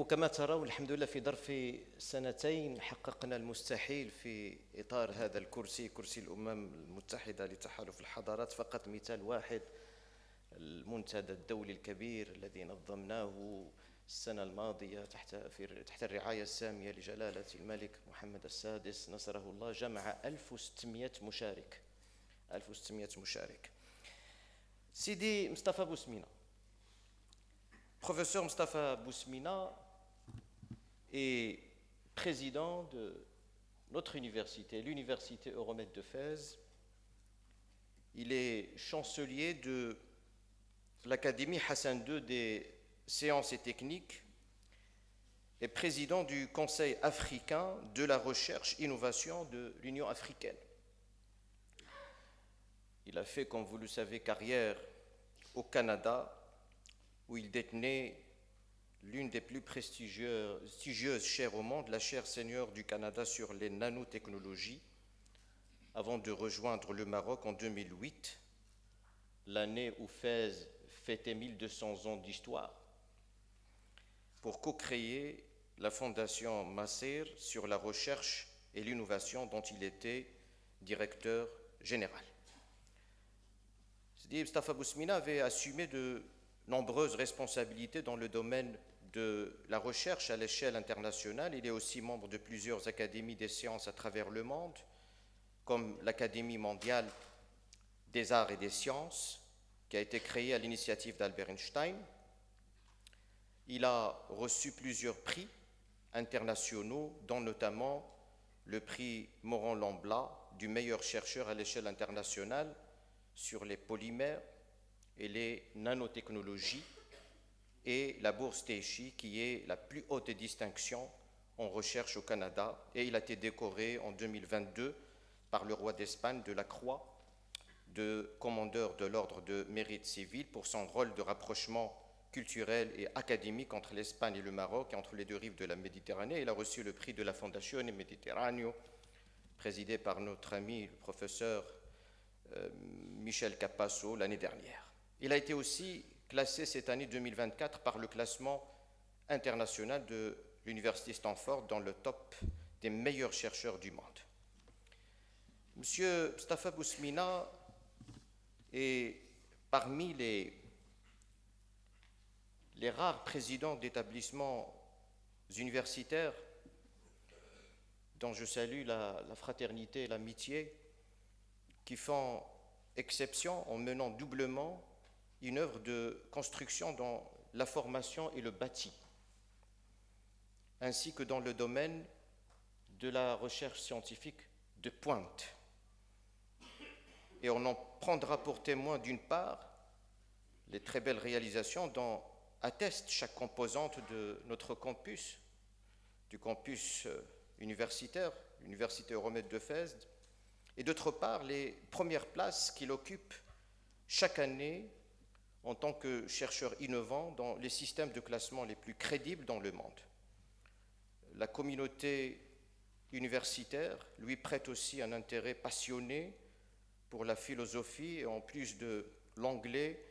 كما ترون الحمد لله في ظرف سنتين حققنا المستحيل في إطار هذا الكرسي، كرسي الأمم المتحدة لتحالف الحضارات. فقط مثال واحد، المنتدى الدولي الكبير الذي نظمناه السنة الماضية تحت الرعاية السامية لجلالة الملك محمد السادس نصره الله، جمع 1600 مشارك. 1600 مشارك. سيدي مصطفى بوسمينة. Professeur Mustapha Bousmina est président de notre université, l'université Euromède de Fès. Il est chancelier de l'Académie Hassan II des sciences et techniques et président du Conseil africain de la recherche et innovation de l'Union africaine. Il a fait, comme vous le savez, carrière au Canada, où il détenait l'une des plus prestigieuses chaires au monde, la chaire senior du Canada sur les nanotechnologies, avant de rejoindre le Maroc en 2008, l'année où Fès fêtait 1200 ans d'histoire, pour co-créer la fondation Massir sur la recherche et l'innovation dont il était directeur général. Sidi Mustapha Bousmina avait assumé de nombreuses responsabilités dans le domaine de la recherche à l'échelle internationale. Il est aussi membre de plusieurs académies des sciences à travers le monde, comme l'Académie mondiale des arts et des sciences, qui a été créée à l'initiative d'Albert Einstein. Il a reçu plusieurs prix internationaux, dont notamment le prix Morand-Lambla du meilleur chercheur à l'échelle internationale sur les polymères et les nanotechnologies, et la bourse Teichi, qui est la plus haute distinction en recherche au Canada, et il a été décoré en 2022 par le roi d'Espagne de la Croix de commandeur de l'ordre de mérite civil pour son rôle de rapprochement culturel et académique entre l'Espagne et le Maroc et entre les deux rives de la Méditerranée. Il a reçu le prix de la Fondazione Mediterraneo, présidé par notre ami le professeur Michel Capasso l'année dernière. Il a été aussi classé cette année 2024 par le classement international de l'Université Stanford dans le top des meilleurs chercheurs du monde. Monsieur Mustapha Bousmina est parmi les rares présidents d'établissements universitaires dont je salue la fraternité et l'amitié, qui font exception en menant doublement une œuvre de construction dans la formation et le bâti, ainsi que dans le domaine de la recherche scientifique de pointe. Et on en prendra pour témoin, d'une part, les très belles réalisations dont atteste chaque composante de notre campus, du campus universitaire, l'Université Euromède de Fès, et d'autre part, les premières places qu'il occupe chaque année en tant que chercheur innovant dans les systèmes de classement les plus crédibles dans le monde. La communauté universitaire lui prête aussi un intérêt passionné pour la philosophie, et en plus de l'anglais,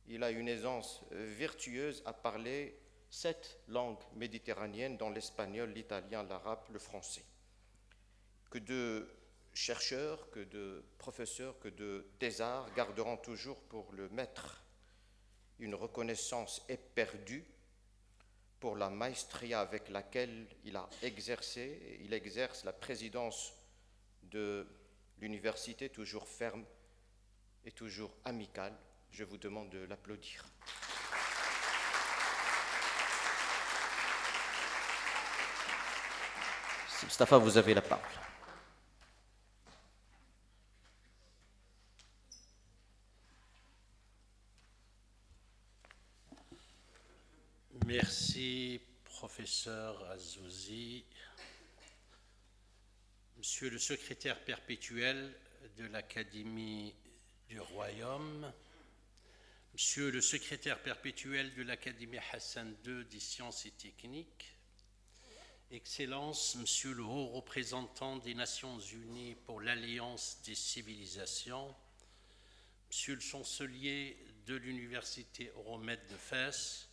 il a une aisance vertueuse à parler 7 langues méditerranéennes, dont l'espagnol, l'italien, l'arabe, le français. Que de chercheurs, que de professeurs, que de thésards garderont toujours pour le maître une reconnaissance éperdue pour la maestria avec laquelle il a exercé, il exerce la présidence de l'université, toujours ferme et toujours amicale. Je vous demande de l'applaudir. Mustapha, vous avez la parole. Merci, professeur Azouzi. Monsieur le secrétaire perpétuel de l'Académie du Royaume, Monsieur le secrétaire perpétuel de l'Académie Hassan II des sciences et techniques, Excellences, Monsieur le haut représentant des Nations Unies pour l'Alliance des civilisations, Monsieur le chancelier de l'Université Euromède de Fès,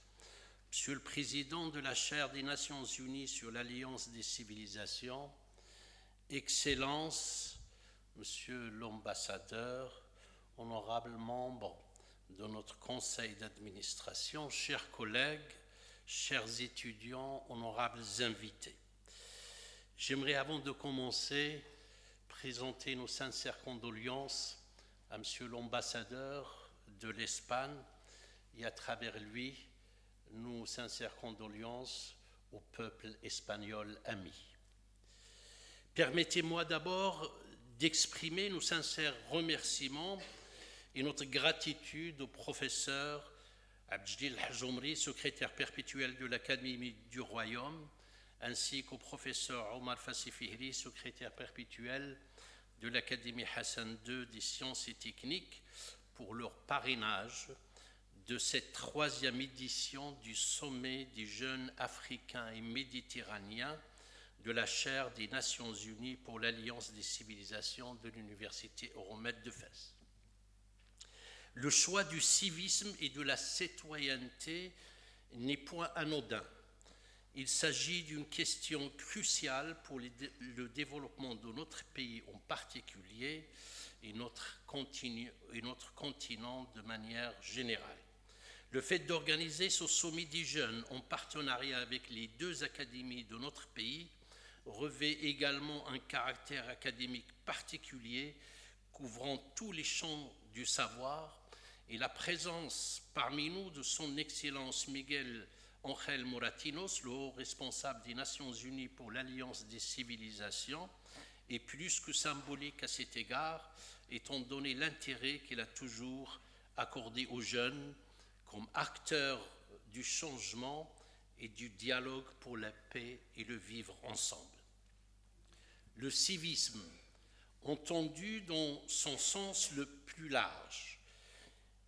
Monsieur le Président de la Chaire des Nations Unies sur l'Alliance des civilisations, Excellences, Monsieur l'Ambassadeur, honorables membres de notre conseil d'administration, chers collègues, chers étudiants, honorables invités. J'aimerais, avant de commencer, présenter nos sincères condoléances à Monsieur l'Ambassadeur de l'Espagne et à travers lui, nos sincères condoléances au peuple espagnol ami. Permettez-moi d'abord d'exprimer nos sincères remerciements et notre gratitude au professeur Abdeljdil Hajomri, secrétaire perpétuel de l'Académie du Royaume, ainsi qu'au professeur Omar Fassi Fihri, secrétaire perpétuel de l'Académie Hassan II des sciences et techniques, pour leur parrainage de cette 3e édition du sommet des jeunes africains et méditerranéens de la chaire des Nations Unies pour l'Alliance des civilisations de l'Université Euromède de Fès. Le choix du civisme et de la citoyenneté n'est point anodin. Il s'agit d'une question cruciale pour le développement de notre pays en particulier et notre continent de manière générale. Le fait d'organiser ce sommet des jeunes en partenariat avec les 2 académies de notre pays revêt également un caractère académique particulier couvrant tous les champs du savoir, et la présence parmi nous de son Excellence Miguel Ángel Moratinos, le haut responsable des Nations Unies pour l'Alliance des civilisations, est plus que symbolique à cet égard, étant donné l'intérêt qu'il a toujours accordé aux jeunes comme acteurs du changement et du dialogue pour la paix et le vivre ensemble. Le civisme, entendu dans son sens le plus large,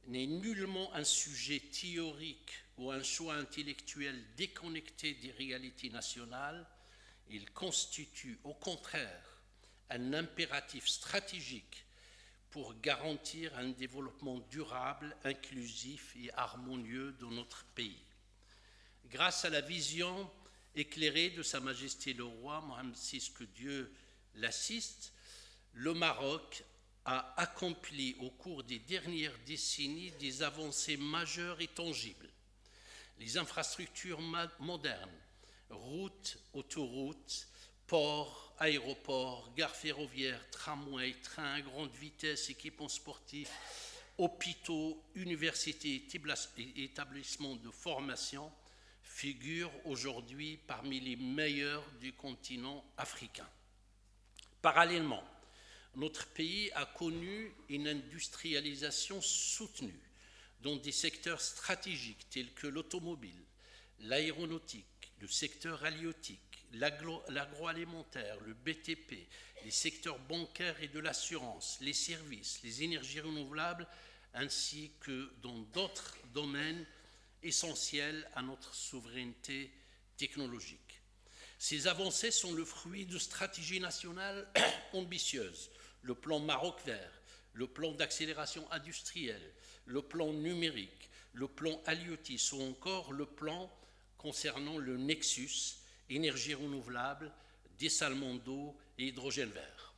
n'est nullement un sujet théorique ou un choix intellectuel déconnecté des réalités nationales. Il constitue au contraire un impératif stratégique pour garantir un développement durable, inclusif et harmonieux de notre pays. Grâce à la vision éclairée de Sa Majesté le Roi Mohammed VI, que Dieu l'assiste, le Maroc a accompli au cours des dernières décennies des avancées majeures et tangibles. Les infrastructures modernes, routes, autoroutes, ports, aéroports, gares ferroviaires, tramways, trains à grande vitesse, équipements sportifs, hôpitaux, universités et établissements de formation figurent aujourd'hui parmi les meilleurs du continent africain. Parallèlement, notre pays a connu une industrialisation soutenue dans des secteurs stratégiques tels que l'automobile, l'aéronautique, le secteur halieutique, l'agroalimentaire, le BTP, les secteurs bancaires et de l'assurance, les services, les énergies renouvelables, ainsi que dans d'autres domaines essentiels à notre souveraineté technologique. Ces avancées sont le fruit de stratégies nationales ambitieuses, le plan Maroc vert, le plan d'accélération industrielle, le plan numérique, le plan halieutique ou encore le plan concernant le Nexus, énergie renouvelable, dessalement d'eau et hydrogène vert.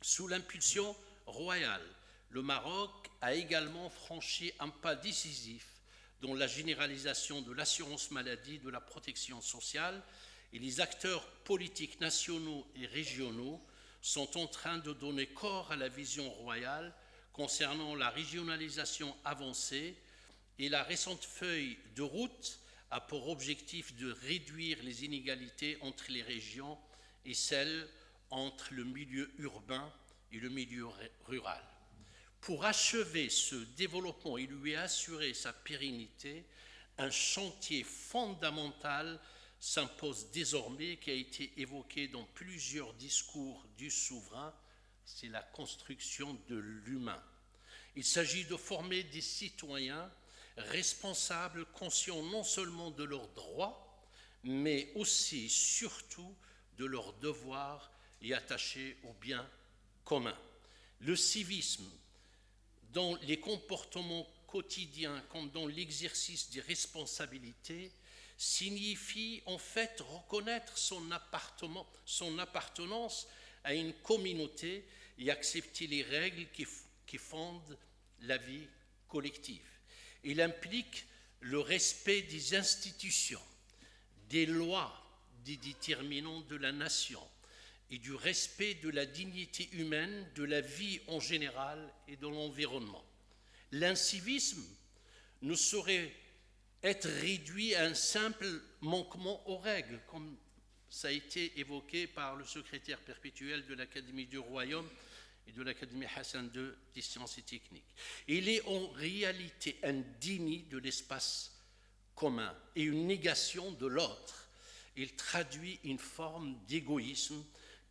Sous l'impulsion royale, le Maroc a également franchi un pas décisif dans la généralisation de l'assurance maladie, de la protection sociale, et les acteurs politiques nationaux et régionaux sont en train de donner corps à la vision royale concernant la régionalisation avancée, et la récente feuille de route a pour objectif de réduire les inégalités entre les régions et celles entre le milieu urbain et le milieu rural. Pour achever ce développement et lui assurer sa pérennité, un chantier fondamental s'impose désormais, qui a été évoqué dans plusieurs discours du souverain, c'est la construction de l'humain. Il s'agit de former des citoyens responsables, conscients non seulement de leurs droits, mais aussi, surtout, de leurs devoirs et attachés au bien commun. Le civisme, dans les comportements quotidiens comme dans l'exercice des responsabilités, signifie en fait reconnaître son appartenance à une communauté et accepter les règles qui fondent la vie collective. Il implique le respect des institutions, des lois, des déterminants de la nation et du respect de la dignité humaine, de la vie en général et de l'environnement. L'incivisme ne saurait être réduit à un simple manquement aux règles, comme ça a été évoqué par le secrétaire perpétuel de l'Académie du Royaume et de l'Académie Hassan II des sciences et techniques. Il est en réalité un déni de l'espace commun et une négation de l'autre. Il traduit une forme d'égoïsme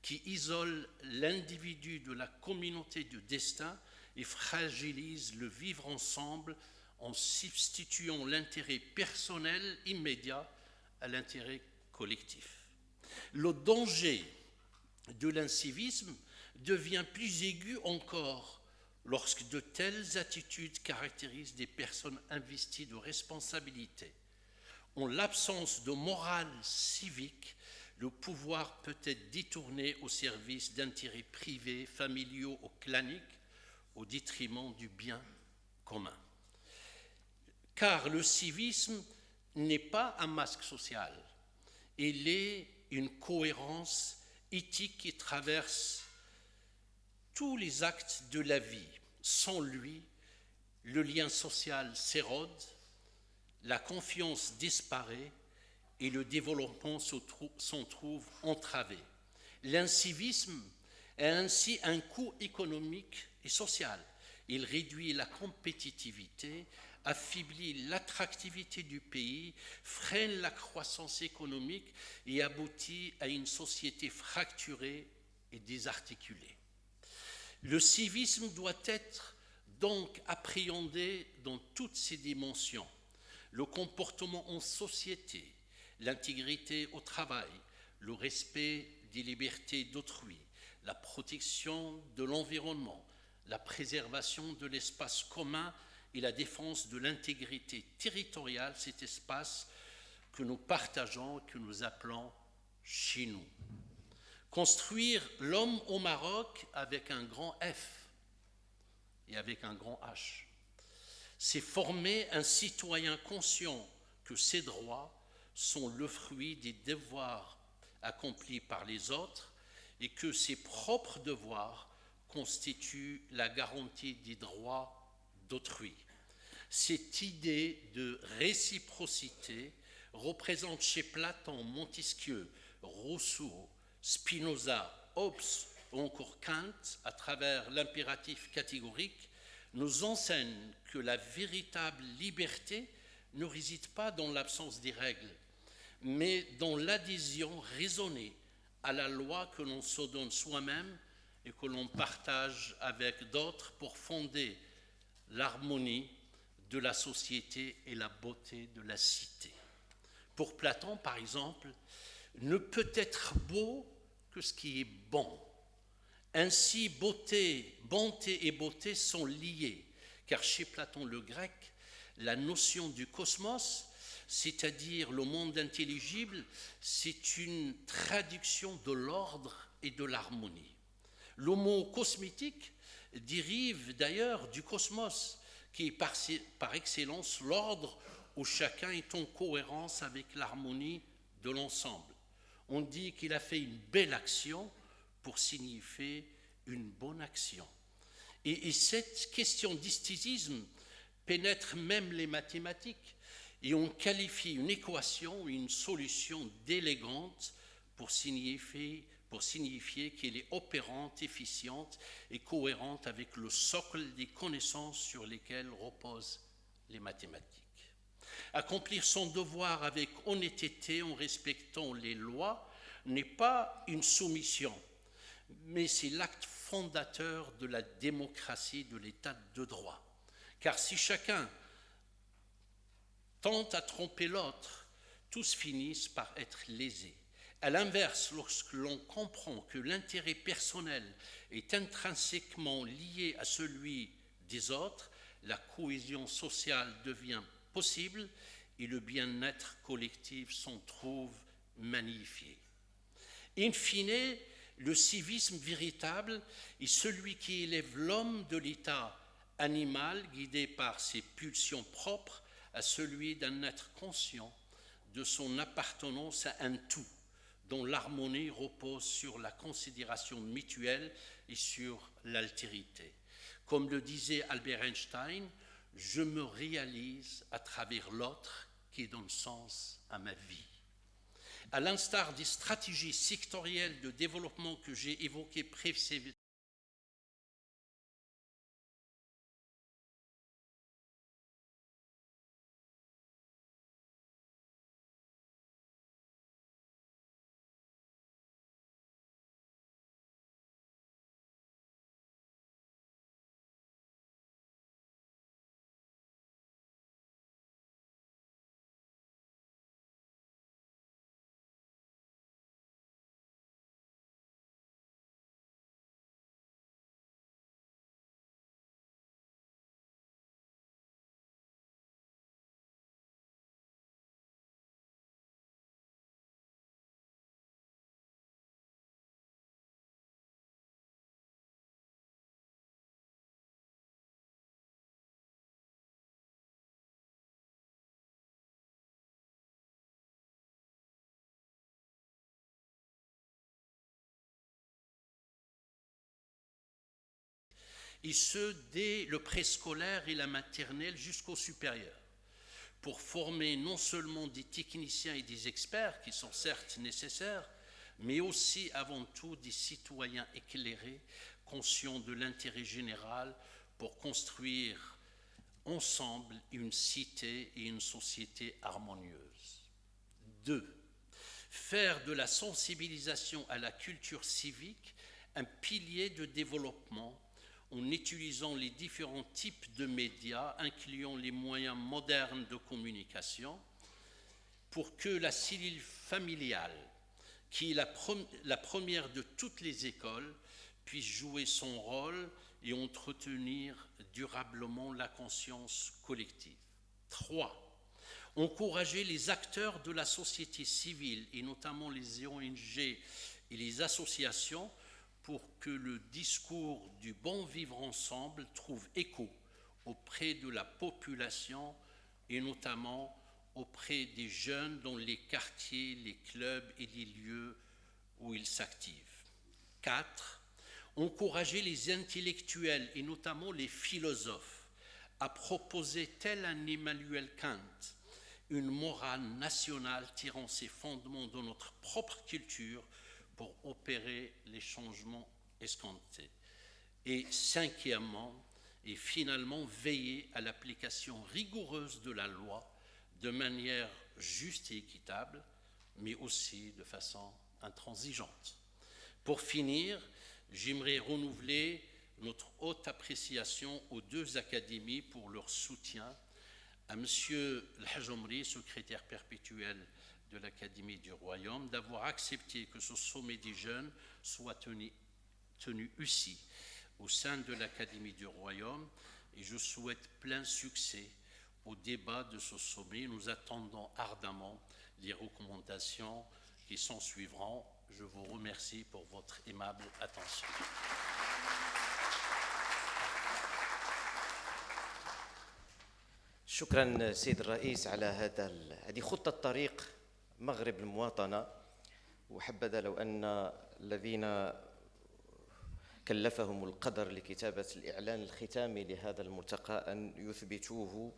qui isole l'individu de la communauté de destin et fragilise le vivre ensemble en substituant l'intérêt personnel immédiat à l'intérêt collectif. Le danger de l'incivisme devient plus aigu encore lorsque de telles attitudes caractérisent des personnes investies de responsabilités. En l'absence de morale civique, le pouvoir peut être détourné au service d'intérêts privés, familiaux ou claniques, au détriment du bien commun. Car le civisme n'est pas un masque social, il est une cohérence éthique qui traverse tous les actes de la vie. Sans lui, le lien social s'érode, la confiance disparaît et le développement s'en trouve entravé. L'incivisme a ainsi un coût économique et social. Il réduit la compétitivité, affaiblit l'attractivité du pays, freine la croissance économique et aboutit à une société fracturée et désarticulée. Le civisme doit être donc appréhendé dans toutes ses dimensions. Le comportement en société, l'intégrité au travail, le respect des libertés d'autrui, la protection de l'environnement, la préservation de l'espace commun et la défense de l'intégrité territoriale, cet espace que nous partageons, que nous appelons chez nous. Construire l'homme au Maroc avec un grand F et avec un grand H, c'est former un citoyen conscient que ses droits sont le fruit des devoirs accomplis par les autres et que ses propres devoirs constituent la garantie des droits d'autrui. Cette idée de réciprocité représente chez Platon, Montesquieu, Rousseau, Spinoza, Hobbes ou encore Kant, à travers l'impératif catégorique, nous enseigne que la véritable liberté ne réside pas dans l'absence des règles, mais dans l'adhésion raisonnée à la loi que l'on se donne soi-même et que l'on partage avec d'autres pour fonder l'harmonie de la société et la beauté de la cité. Pour Platon, par exemple, ne peut être beau que ce qui est bon. Ainsi, bonté et beauté sont liées, car chez Platon le grec, la notion du cosmos, c'est-à-dire le monde intelligible, c'est une traduction de l'ordre et de l'harmonie. Le mot cosmétique dérive d'ailleurs du cosmos, qui est par excellence l'ordre où chacun est en cohérence avec l'harmonie de l'ensemble. On dit qu'il a fait une belle action pour signifier une bonne action. Et cette question d'esthétisme pénètre même les mathématiques, et on qualifie une équation, une solution d'élégante pour signifier qu'elle est opérante, efficiente et cohérente avec le socle des connaissances sur lesquelles reposent les mathématiques. Accomplir son devoir avec honnêteté en respectant les lois n'est pas une soumission, mais c'est l'acte fondateur de la démocratie, de l'état de droit. Car si chacun tente à tromper l'autre, tous finissent par être lésés. À l'inverse, lorsque l'on comprend que l'intérêt personnel est intrinsèquement lié à celui des autres, la cohésion sociale devient possible et le bien-être collectif s'en trouvent magnifiés. In fine, le civisme véritable est celui qui élève l'homme de l'état animal guidé par ses pulsions propres à celui d'un être conscient de son appartenance à un tout dont l'harmonie repose sur la considération mutuelle et sur l'altérité. Comme le disait Albert Einstein, je me réalise à travers l'autre qui donne sens à ma vie. À l'instar des stratégies sectorielles de développement que j'ai évoquées précédemment, et ce dès le préscolaire et la maternelle jusqu'au supérieur, pour former non seulement des techniciens et des experts qui sont certes nécessaires, mais aussi avant tout des citoyens éclairés, conscients de l'intérêt général pour construire ensemble une cité et une société harmonieuse. 2. Faire de la sensibilisation à la culture civique un pilier de développement en utilisant les différents types de médias, incluant les moyens modernes de communication, pour que la cellule familiale, qui est la première de toutes les écoles, puisse jouer son rôle et entretenir durablement la conscience collective. 3. Encourager les acteurs de la société civile, et notamment les ONG et les associations, pour que le discours du bon vivre ensemble trouve écho auprès de la population et notamment auprès des jeunes dans les quartiers, les clubs et les lieux où ils s'activent. 4. Encourager les intellectuels et notamment les philosophes à proposer, tel un Emmanuel Kant, une morale nationale tirant ses fondements de notre propre culture pour opérer les changements escomptés. Et 5e, et finalement, veiller à l'application rigoureuse de la loi de manière juste et équitable, mais aussi de façon intransigeante. Pour finir, j'aimerais renouveler notre haute appréciation aux 2 académies pour leur soutien, à M. El-Hadj Omri, secrétaire perpétuel de l'Académie du Royaume, d'avoir accepté que ce sommet des jeunes soit tenu ici, au sein de l'Académie du Royaume, et je souhaite plein succès au débat de ce sommet. Nous attendons ardemment les recommandations qui s'en suivront. Je vous remercie pour votre aimable attention. شكرا سيد الرئيس على هذه خطة طريق مغرب المواطنة، وحبذا لو أن الذين كلفهم القدر لكتابة الإعلان الختامي لهذا الملتقى أن يثبتوه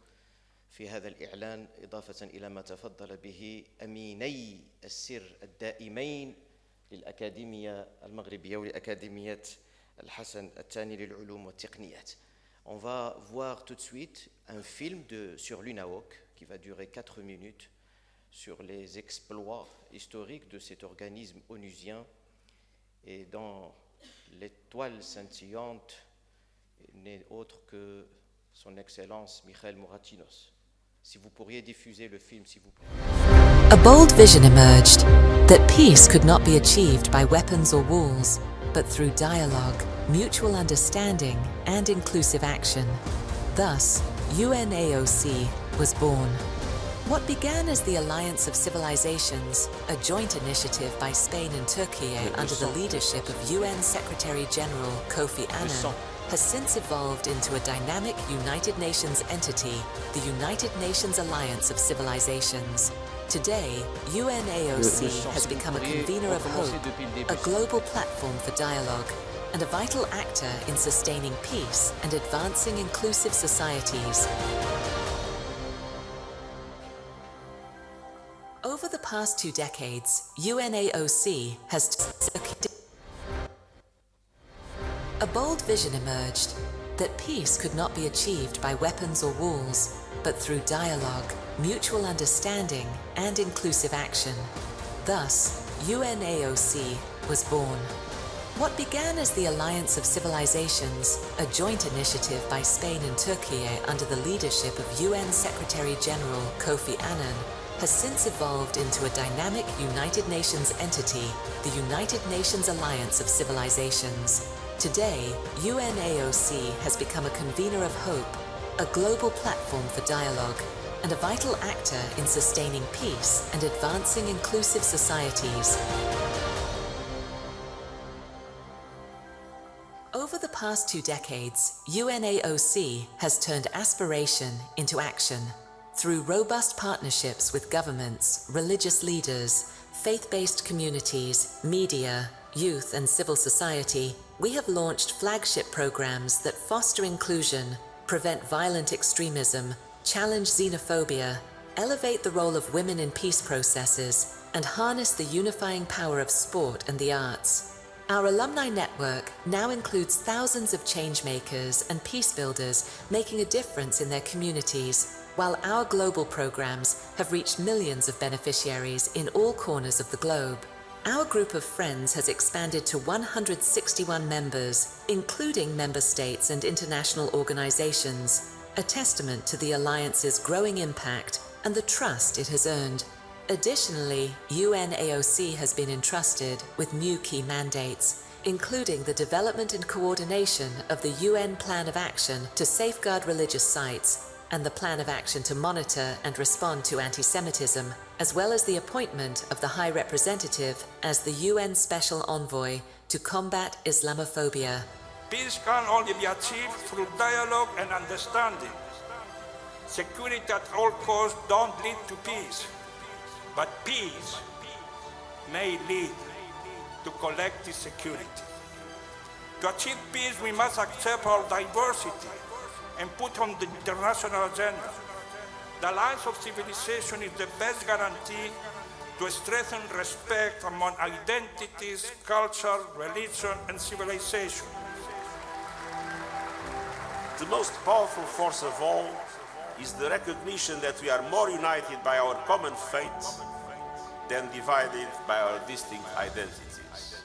في هذا الإعلان، إضافة إلى ما تفضل به أميني السر الدائمين للأكاديمية المغربية ولأكاديمية الحسن الثاني للعلوم والتقنيات. On va voir tout de suite un film sur l'UNAOC qui va durer 4 minutes sur les exploits historiques de cet organisme onusien, et dans l'étoile scintillante n'est autre que son Excellence Mikhail Moratinos. Si vous pourriez diffuser le film, s'il vous plaît. A bold vision emerged that peace could not be achieved by weapons or walls, but through dialogue, mutual understanding, and inclusive action. Thus, UNAOC was born. What began as the Alliance of Civilizations, a joint initiative by Spain and Turkey under the leadership of UN Secretary-General Kofi Annan, has since evolved into a dynamic United Nations entity, the United Nations Alliance of Civilizations. Today, UNAOC has become a convener of hope, a global platform for dialogue, and a vital actor in sustaining peace and advancing inclusive societies. Over the past 2 decades, UNAOC has a bold vision emerged that peace could not be achieved by weapons or walls, but through dialogue, mutual understanding, and inclusive action. Thus, UNAOC was born. What began as the Alliance of Civilizations, a joint initiative by Spain and Turkey under the leadership of UN Secretary-General Kofi Annan, has since evolved into a dynamic United Nations entity, the United Nations Alliance of Civilizations. Today, UNAOC has become a convener of hope, a global platform for dialogue, and a vital actor in sustaining peace and advancing inclusive societies. Over the past 2 decades, UNAOC has turned aspiration into action. Through robust partnerships with governments, religious leaders, faith-based communities, media, youth and civil society, we have launched flagship programs that foster inclusion, prevent violent extremism, challenge xenophobia, elevate the role of women in peace processes, and harness the unifying power of sport and the arts. Our alumni network now includes thousands of changemakers and peace builders making a difference in their communities, while our global programs have reached millions of beneficiaries in all corners of the globe. Our group of friends has expanded to 161 members, including member states and international organizations, a testament to the Alliance's growing impact and the trust it has earned. Additionally, UNAOC has been entrusted with new key mandates, including the development and coordination of the UN Plan of Action to safeguard religious sites, and the Plan of Action to monitor and respond to anti-Semitism, as well as the appointment of the High Representative as the UN Special Envoy to combat Islamophobia. Peace can only be achieved through dialogue and understanding. Security at all costs don't lead to peace, but peace may lead to collective security. To achieve peace, we must accept our diversity and put on the international agenda. The Alliance of Civilization is the best guarantee to strengthen respect among identities, culture, religion, and civilization. The most powerful force of all is the recognition that we are more united by our common faith than divided by our distinct identities.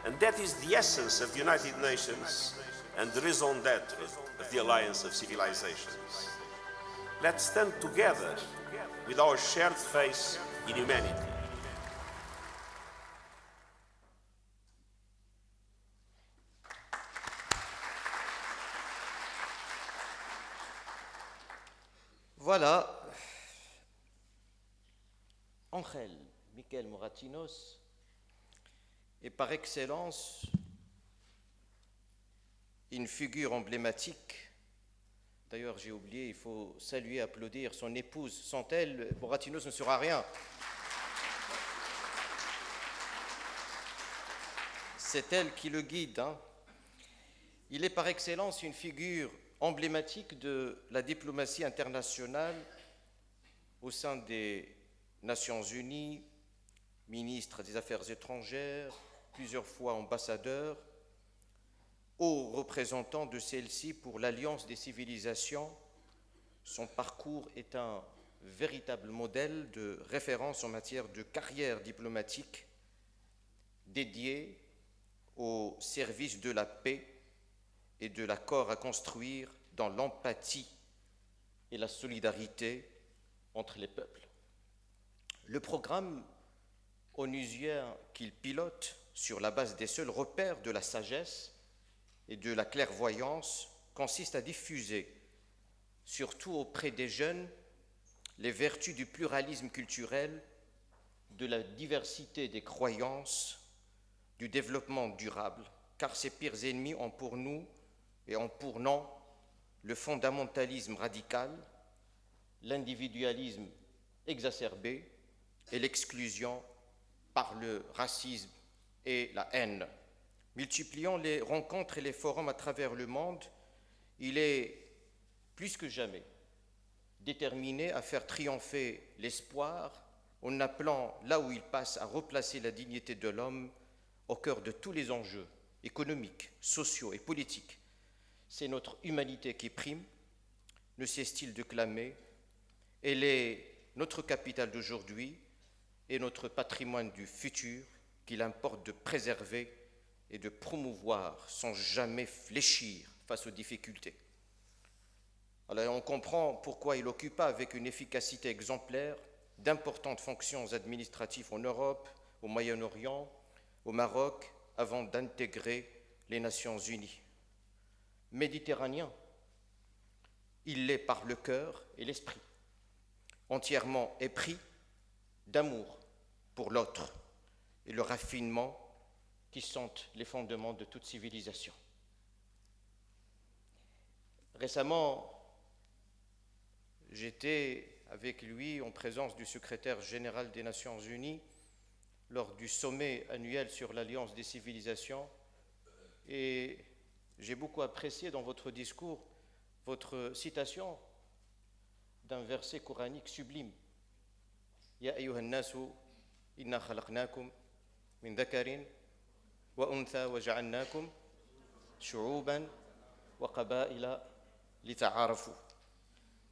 And that is the essence of the United Nations and the raison d'être of the Alliance of Civilizations. Let's stand together with our shared faith in humanity. Voilà, Ángel Miquel Moratinos est par excellence une figure emblématique. D'ailleurs, j'ai oublié, il faut saluer, applaudir son épouse. Sans elle, Moratinos ne sera rien. C'est elle qui le guide. Hein. Il est par excellence une figure emblématique de la diplomatie internationale au sein des Nations Unies, ministre des Affaires étrangères, plusieurs fois ambassadeur, haut représentant de celle-ci pour l'Alliance des civilisations. Son parcours est un véritable modèle de référence en matière de carrière diplomatique dédiée au service de la paix et de l'accord à construire dans l'empathie et la solidarité entre les peuples. Le programme onusien qu'il pilote sur la base des seuls repères de la sagesse et de la clairvoyance consiste à diffuser, surtout auprès des jeunes, les vertus du pluralisme culturel, de la diversité des croyances, du développement durable, car ces pires ennemis ont pour nous et ont pour nom le fondamentalisme radical, l'individualisme exacerbé et l'exclusion par le racisme et la haine. Multipliant les rencontres et les forums à travers le monde, il est plus que jamais déterminé à faire triompher l'espoir en appelant, là où il passe, à replacer la dignité de l'homme au cœur de tous les enjeux économiques, sociaux et politiques. C'est notre humanité qui prime, ne cesse-t-il de clamer. Elle est notre capital d'aujourd'hui et notre patrimoine du futur qu'il importe de préserver et de promouvoir sans jamais fléchir face aux difficultés. Alors on comprend pourquoi il occupa avec une efficacité exemplaire d'importantes fonctions administratives en Europe, au Moyen-Orient, au Maroc, avant d'intégrer les Nations Unies. Méditerranéen, il l'est par le cœur et l'esprit, entièrement épris d'amour pour l'autre et le raffinement qui sont les fondements de toute civilisation. Récemment, j'étais avec lui en présence du secrétaire général des Nations Unies lors du sommet annuel sur l'Alliance des civilisations et j'ai beaucoup apprécié dans votre discours votre citation d'un verset coranique sublime. Ya ayyuhan nasu inna khalaqnakum min dhakarin wa untha wa ja'alnakum shu'uban wa qaba'ila lita'arafu.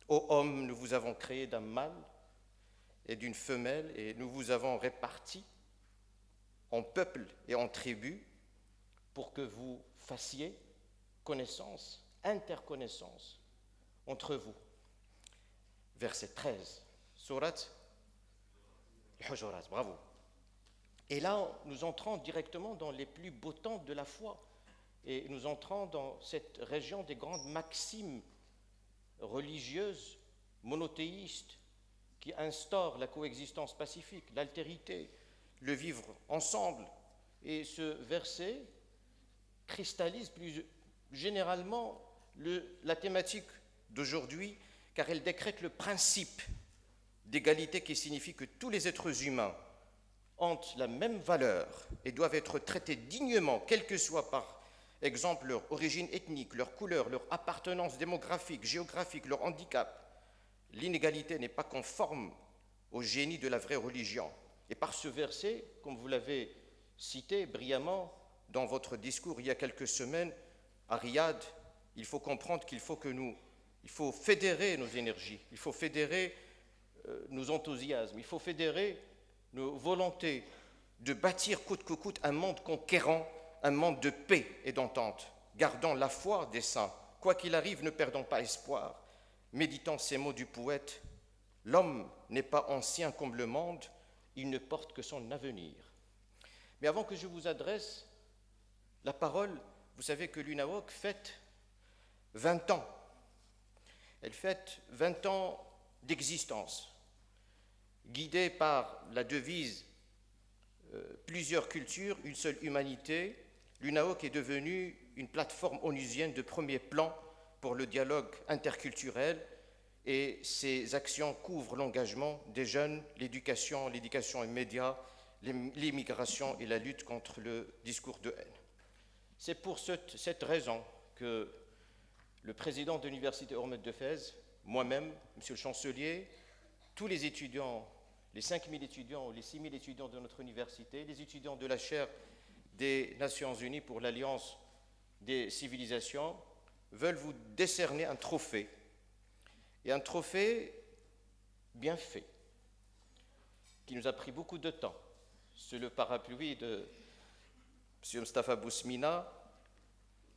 Ô homme, nous vous avons créé d'un mâle et d'une femelle et nous vous avons répartis en peuples et en tribus pour que vous fassiez connaissance, interconnaissance entre vous. Verset 13, Surat Al-Hujurat, bravo. Et là, nous entrons directement dans les plus beaux temps de la foi et nous entrons dans cette région des grandes maximes religieuses, monothéistes, qui instaurent la coexistence pacifique, l'altérité, le vivre ensemble. Et ce verset cristallise plus généralement la thématique d'aujourd'hui, car elle décrète le principe d'égalité qui signifie que tous les êtres humains ont la même valeur et doivent être traités dignement, quel que soit par exemple leur origine ethnique, leur couleur, leur appartenance démographique, géographique, leur handicap. L'inégalité n'est pas conforme au génie de la vraie religion. Et par ce verset, comme vous l'avez cité brillamment dans votre discours il y a quelques semaines à Riyad, il faut comprendre qu'il faut il faut fédérer nos énergies, il faut fédérer nos enthousiasmes, il faut fédérer nos volontés de bâtir coûte que coûte un monde conquérant, un monde de paix et d'entente, gardant la foi des saints. Quoi qu'il arrive, ne perdons pas espoir. Méditant ces mots du poète, l'homme n'est pas ancien comme le monde, il ne porte que son avenir. Mais avant que je vous adresse la parole, vous savez que l'UNAOC fête 20 ans. Elle fête 20 ans d'existence, guidée par la devise plusieurs cultures, une seule humanité. L'UNAOC est devenue une plateforme onusienne de premier plan pour le dialogue interculturel et ses actions couvrent l'engagement des jeunes, l'éducation et médias, l'immigration et la lutte contre le discours de haine. C'est pour cette raison que le président de l'Université Ahmed de Fès, moi-même, monsieur le chancelier, tous les étudiants, les 5000 étudiants ou les 6000 étudiants de notre université, les étudiants de la chaire des Nations Unies pour l'Alliance des civilisations, veulent vous décerner un trophée. Et un trophée bien fait, qui nous a pris beaucoup de temps. Sous le parapluie de M. Mustafa Bousmina,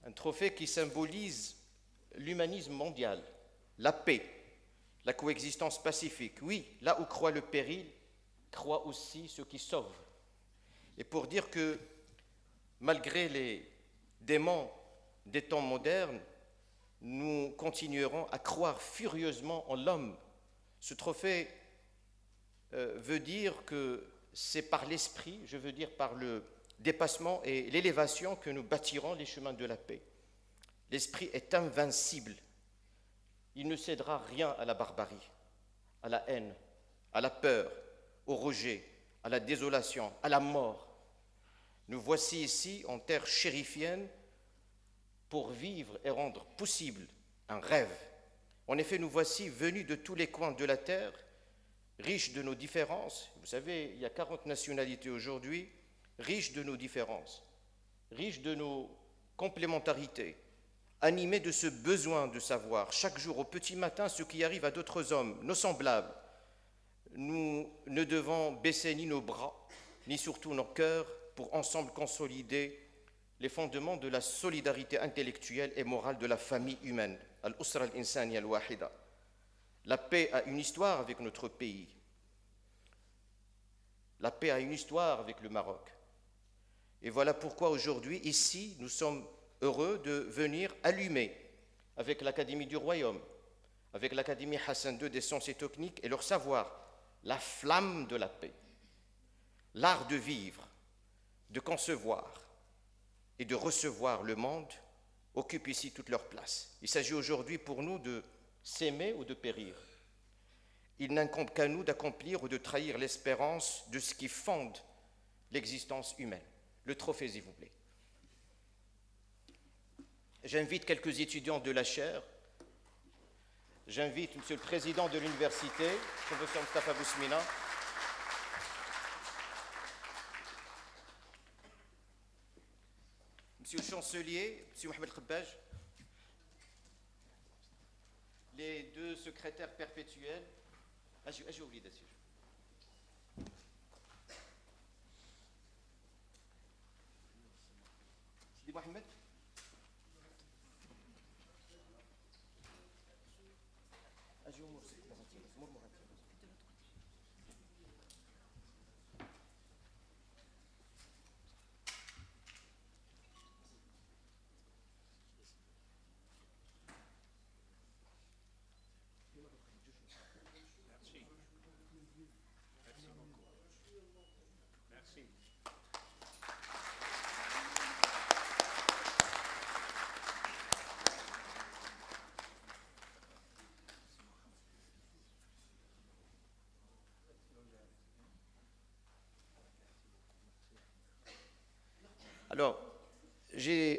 un trophée qui symbolise l'humanisme mondial, la paix, la coexistence pacifique. Oui, là où croit le péril, croit aussi ceux qui sauvent. Et pour dire que malgré les démons des temps modernes, nous continuerons à croire furieusement en l'homme Ce trophée veut dire que c'est par l'esprit, je veux dire par le dépassement et l'élévation que nous bâtirons les chemins de la paix. L'esprit est invincible. Il ne cédera rien à la barbarie, à la haine, à la peur, au rejet, à la désolation, à la mort. Nous voici ici en terre chérifienne pour vivre et rendre possible un rêve. En effet, nous voici venus de tous les coins de la terre, riches de nos différences. Vous savez, il y a 40 nationalités aujourd'hui, riches de nos différences, riches de nos complémentarités, animés de ce besoin de savoir chaque jour au petit matin ce qui arrive à d'autres hommes, nos semblables. Nous ne devons baisser ni nos bras, ni surtout nos cœurs pour ensemble consolider les fondements de la solidarité intellectuelle et morale de la famille humaine, al-usra al-insaniya al-wahida. La paix a une histoire avec notre pays. La paix a une histoire avec le Maroc. Et voilà pourquoi aujourd'hui, ici, nous sommes heureux de venir allumer avec l'Académie du Royaume, avec l'Académie Hassan II des sciences et techniques et leur savoir, la flamme de la paix, l'art de vivre, de concevoir et de recevoir le monde occupe ici toute leur place. Il s'agit aujourd'hui pour nous de s'aimer ou de périr. Il n'incombe qu'à nous d'accomplir ou de trahir l'espérance de ce qui fonde l'existence humaine. Le trophée, s'il vous plaît. J'invite quelques étudiants de la chaire. J'invite Monsieur le Président de l'Université, professeur Mustafa Bousmina. Monsieur le Chancelier, Monsieur Mohamed Khabbaj. Les deux secrétaires perpétuels. J'ai oublié d'assurer. Sidi Mohamed. Alors,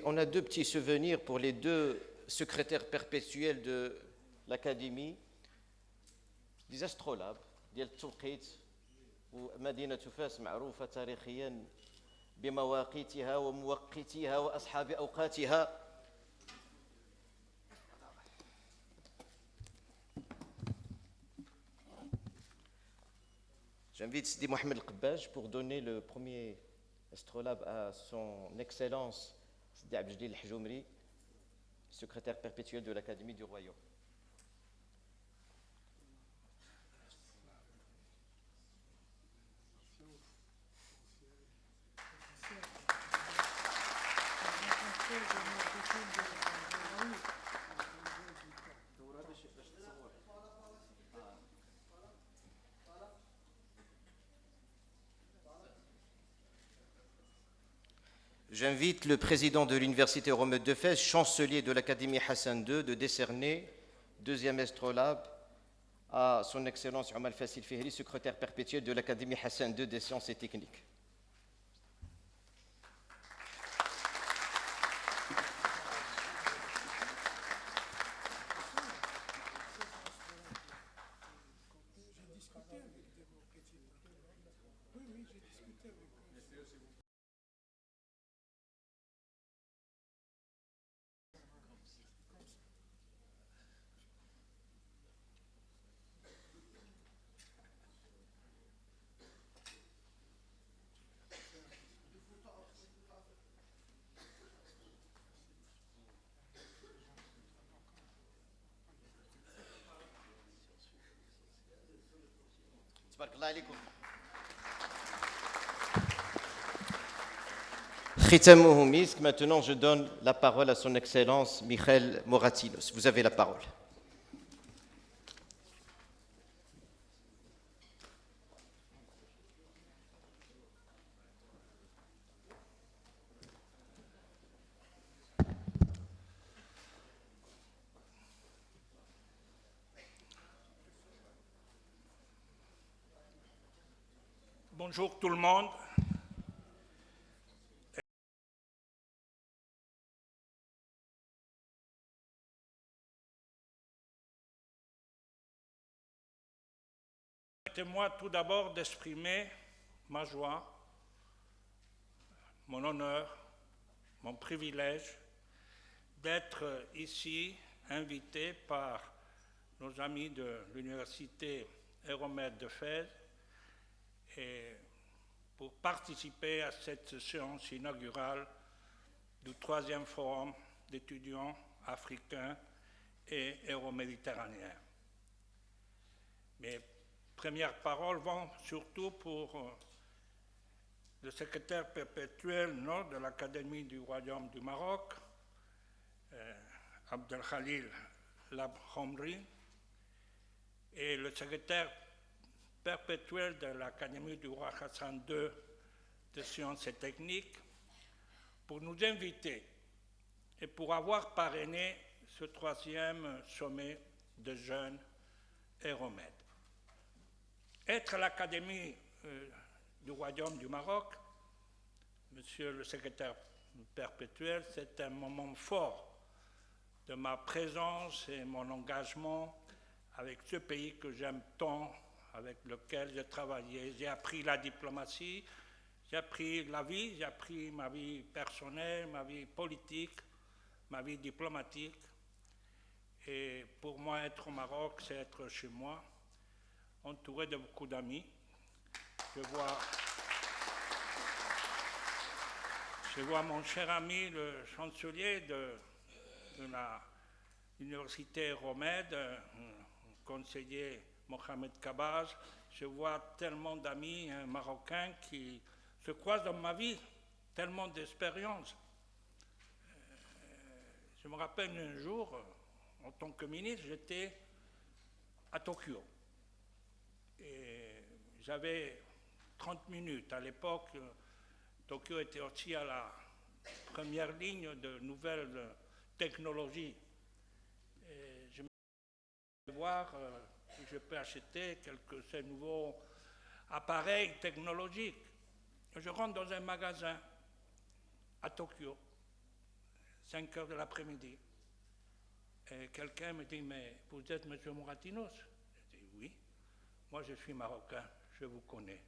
on a deux petits souvenirs pour les deux secrétaires perpétuels de l'Académie, des astrolabes, ديال التوقيت ومدينة فاس معروفة تاريخيا بمواقيتها وموقتيها وأصحاب أوقاتها. J'invite Sidi Mohamed El-Khabbaj pour donner le premier astrolabe à son Excellence Sidi Abdeljdil El-Hjoumri, secrétaire perpétuel de l'Académie du Royaume. J'invite le président de l'Université Romeude de Fès, chancelier de l'Académie Hassan II, de décerner deuxième astrolabe à son Excellence Omar Fassil Fihri, secrétaire perpétuel de l'Académie Hassan II des sciences et techniques. Maintenant, je donne la parole à son Excellence Michael Moratinos. Vous avez la parole. Bonjour tout le monde. Permettez-moi tout d'abord d'exprimer ma joie, mon honneur, mon privilège d'être ici invité par nos amis de l'Université Euromède de Fès et pour participer à cette séance inaugurale du 3e Forum d'étudiants africains et euroméditerranéens. Mes premières paroles vont surtout pour le secrétaire perpétuel de l'Académie du Royaume du Maroc, Abdelkhalil Labkhomri, et le secrétaire perpétuel de l'Académie du roi Hassan II de sciences et techniques, pour nous inviter et pour avoir parrainé ce 3e sommet de jeunes Euromède. Être à l'Académie du Royaume du Maroc, Monsieur le secrétaire perpétuel, c'est un moment fort de ma présence et mon engagement avec ce pays que j'aime tant, avec lequel j'ai travaillé. J'ai appris la diplomatie, j'ai appris la vie, j'ai appris ma vie personnelle, ma vie politique, ma vie diplomatique. Et pour moi, être au Maroc, c'est être chez moi, entouré de beaucoup d'amis. Je vois mon cher ami, le chancelier de l'Université Euromède, conseiller Mohamed Kabaj. Je vois tellement d'amis marocains qui se croisent dans ma vie, tellement d'expériences. Je me rappelle un jour, en tant que ministre, j'étais à Tokyo. Et j'avais 30 minutes. À l'époque, Tokyo était aussi à la première ligne de nouvelles technologies. Et je me suis dit voir si je peux acheter quelques de ces nouveaux appareils technologiques. Je rentre dans un magasin à Tokyo, 5 heures de l'après-midi. Et quelqu'un me dit, mais vous êtes M. Moratinos? Je dis, oui. Moi, je suis marocain, je vous connais.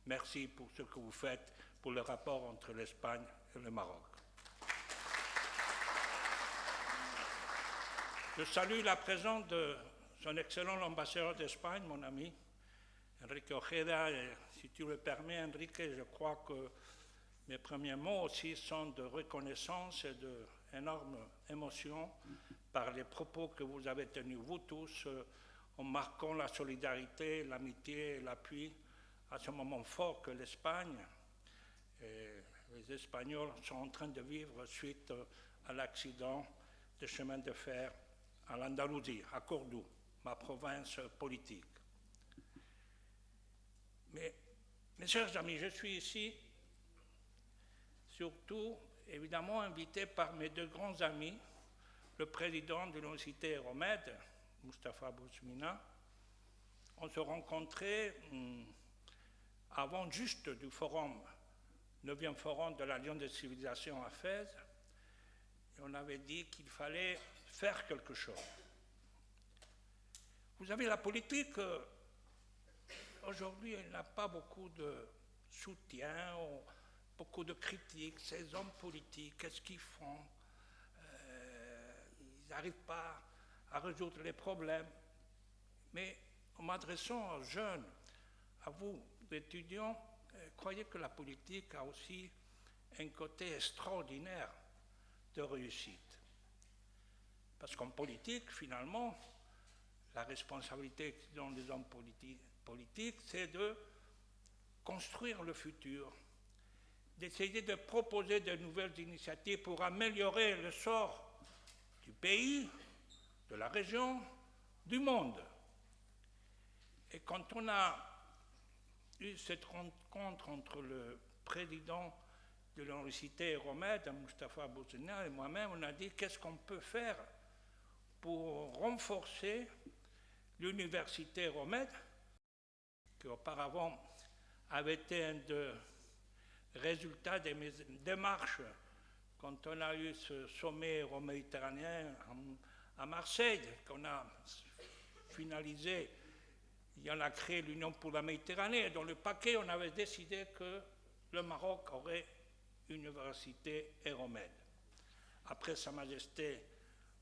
Merci pour ce que vous faites pour le rapport entre l'Espagne et le Maroc. Je salue la présence de son excellent ambassadeur d'Espagne, mon ami, Enrique Ojeda. Et si tu le permets, Enrique, je crois que mes premiers mots aussi sont de reconnaissance et d'énorme émotion par les propos que vous avez tenus, vous tous, en marquant la solidarité, l'amitié et l'appui à ce moment fort que l'Espagne et les Espagnols sont en train de vivre suite à l'accident de chemin de fer à l'Andalousie, à Cordoue, ma province politique. Mais, mes chers amis, je suis ici surtout, évidemment, invité par mes deux grands amis, le président de l'Université Euromède, Moustapha Bouzmina. On se rencontrait avant juste du forum, 9e forum de l'Alliance des civilisations à Fès, et on avait dit qu'il fallait faire quelque chose. Vous savez, la politique, aujourd'hui, elle n'a pas beaucoup de soutien, beaucoup de critiques. Ces hommes politiques, qu'est-ce qu'ils font? Ils n'arrivent pas à résoudre les problèmes. Mais en m'adressant aux jeunes, à vous, étudiants, croyez que la politique a aussi un côté extraordinaire de réussite. Parce qu'en politique, finalement, la responsabilité qu'ont les hommes politiques, c'est de construire le futur, d'essayer de proposer de nouvelles initiatives pour améliorer le sort du pays, de la région, du monde. Et quand on a eu cette rencontre entre le président de l'Université Euromède, Moustapha Bouzmina, et moi-même, on a dit qu'est-ce qu'on peut faire pour renforcer l'Université Euromède, qui auparavant avait été un des résultats de mes démarches quand on a eu ce sommet euro-méditerranéen à Marseille, qu'on a finalisé. Il en a créé l'Union pour la Méditerranée. Et dans le paquet, on avait décidé que le Maroc aurait une université Euromède. Après, Sa Majesté,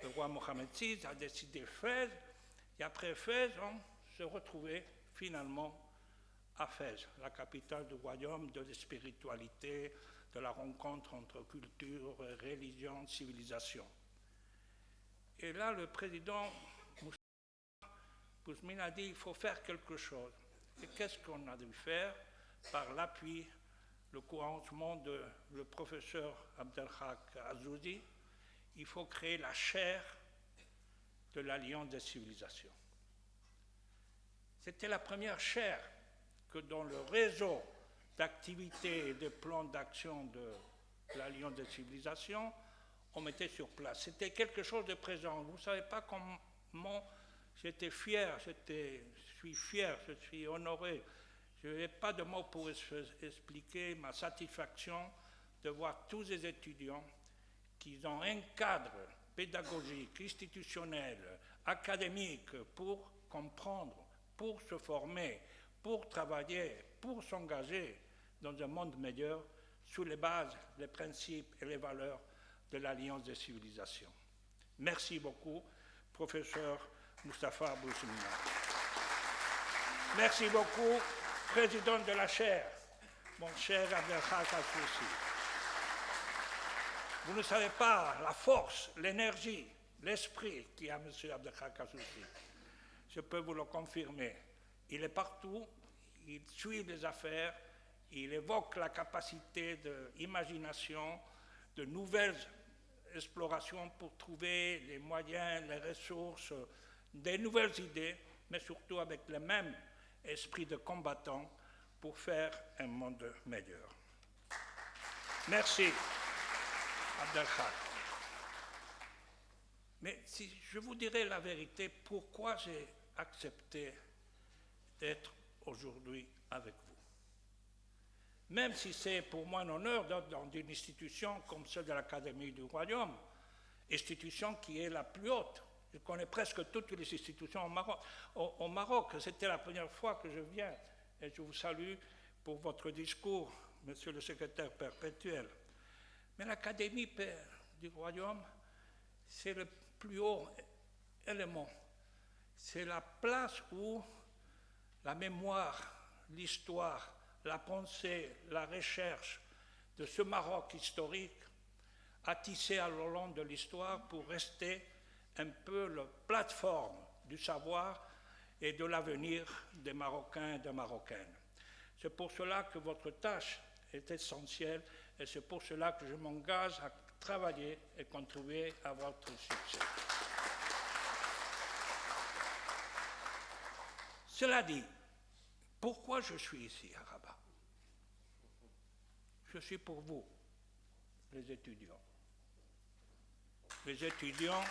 le roi Mohamed VI, a décidé Fès. Et après Fès, on se retrouvait finalement à Fès, la capitale du royaume, de la spiritualité, de la rencontre entre culture, religion, civilisation. Et là, le président Bouzmine a dit il faut faire quelque chose. Et qu'est-ce qu'on a dû faire? Par l'appui, le couragement de le professeur Abdelhak Azouzi, il faut créer la chaire de l'Alliance des civilisations. C'était la première chaire que dans le réseau d'activités et de plans d'action de l'Alliance des civilisations, on mettait sur place. C'était quelque chose de présent. Vous ne savez pas comment j'étais fier, je suis fier, je suis honoré. Je n'ai pas de mots pour expliquer ma satisfaction de voir tous les étudiants qui ont un cadre pédagogique, institutionnel, académique pour comprendre, pour se former, pour travailler, pour s'engager dans un monde meilleur sous les bases, les principes et les valeurs de l'Alliance des civilisations. Merci beaucoup, professeur Moustapha Bouzmine. Merci beaucoup, président de la chaire, mon cher Abdelhak Azouzi. Vous ne savez pas la force, l'énergie, l'esprit qu'il y a M. Abdelhak Azouzi. Je peux vous le confirmer. Il est partout, il suit les affaires, il évoque la capacité d'imagination, de nouvelles explorations pour trouver les moyens, les ressources, des nouvelles idées, mais surtout avec le même esprit de combattant pour faire un monde meilleur. Merci, Abdelhak. Mais si je vous dirais la vérité, pourquoi j'ai accepté d'être aujourd'hui avec vous? Même si c'est pour moi un honneur d'être dans une institution comme celle de l'Académie du Royaume, institution qui est la plus haute. Je connais presque toutes les institutions au Maroc. C'était la première fois que je viens et je vous salue pour votre discours, Monsieur le secrétaire perpétuel. Mais l'Académie du Royaume, c'est le plus haut élément. C'est la place où la mémoire, l'histoire, la pensée, la recherche de ce Maroc historique a tissé à lo long de l'histoire pour rester un peu la plateforme du savoir et de l'avenir des Marocains et des Marocaines. C'est pour cela que votre tâche est essentielle et c'est pour cela que je m'engage à travailler et contribuer à votre succès. Cela dit, pourquoi je suis ici à Rabat? Je suis pour vous, les étudiants. Les étudiants,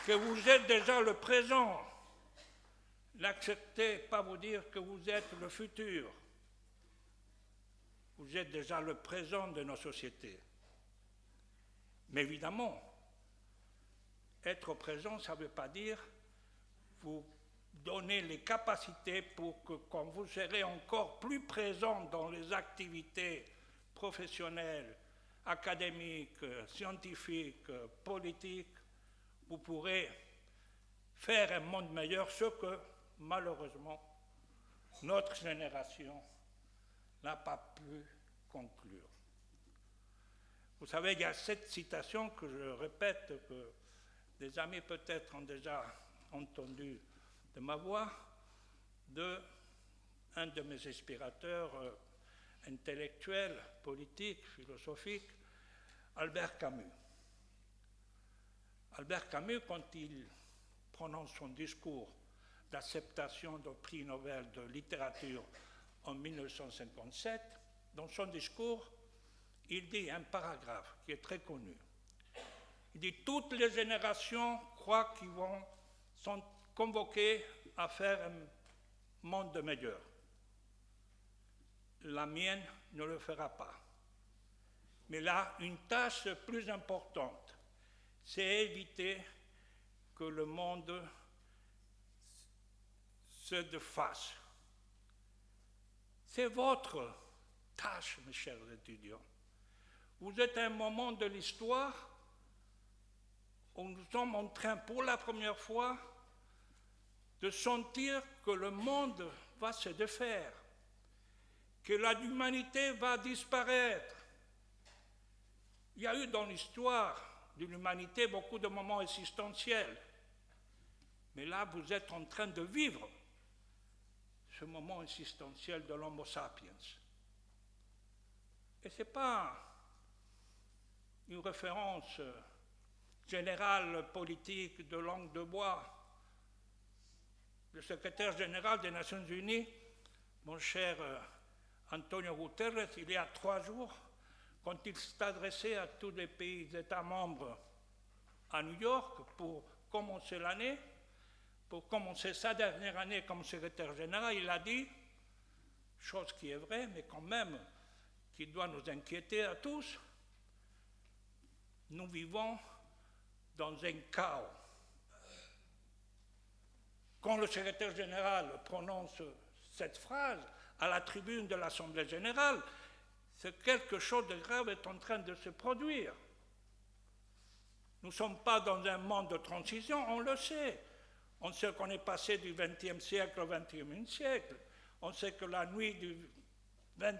que vous êtes déjà le présent. N'acceptez pas vous dire que vous êtes le futur. Vous êtes déjà le présent de nos sociétés. Mais évidemment, être présent, ça ne veut pas dire vous donner les capacités pour que, quand vous serez encore plus présent dans les activités professionnelles, académiques, scientifiques, politiques, vous pourrez faire un monde meilleur, ce que, malheureusement, notre génération n'a pas pu conclure. Vous savez, il y a cette citation que je répète, que des amis peut-être ont déjà entendu de ma voix, d'un de mes inspirateurs intellectuels, politiques, philosophiques, Albert Camus. Albert Camus, quand il prononce son discours d'acceptation du prix Nobel de littérature en 1957, dans son discours, il dit un paragraphe qui est très connu. Il dit « Toutes les générations croient qu'ils sont convoqués à faire un monde meilleur. La mienne ne le fera pas. Mais là, une tâche plus importante, c'est éviter que le monde se défasse. C'est votre tâche, mes chers étudiants. Vous êtes à un moment de l'histoire où nous sommes en train, pour la première fois, de sentir que le monde va se défaire, que l'humanité va disparaître. Il y a eu dans l'histoire de l'humanité beaucoup de moments existentiels. Mais là, vous êtes en train de vivre ce moment existentiel de l'Homo sapiens. Et ce n'est pas une référence générale politique de langue de bois. Le secrétaire général des Nations Unies, mon cher Antonio Guterres, il y a 3 jours, quand il s'est adressé à tous les pays États membres à New York pour commencer l'année, pour commencer sa dernière année comme secrétaire général, il a dit, chose qui est vraie, mais quand même qui doit nous inquiéter à tous, nous vivons dans un chaos. Quand le secrétaire général prononce cette phrase à la tribune de l'Assemblée générale, c'est quelque chose de grave est en train de se produire. Nous ne sommes pas dans un monde de transition, on le sait. On sait qu'on est passé du XXe siècle au XXIe siècle. On sait que la nuit du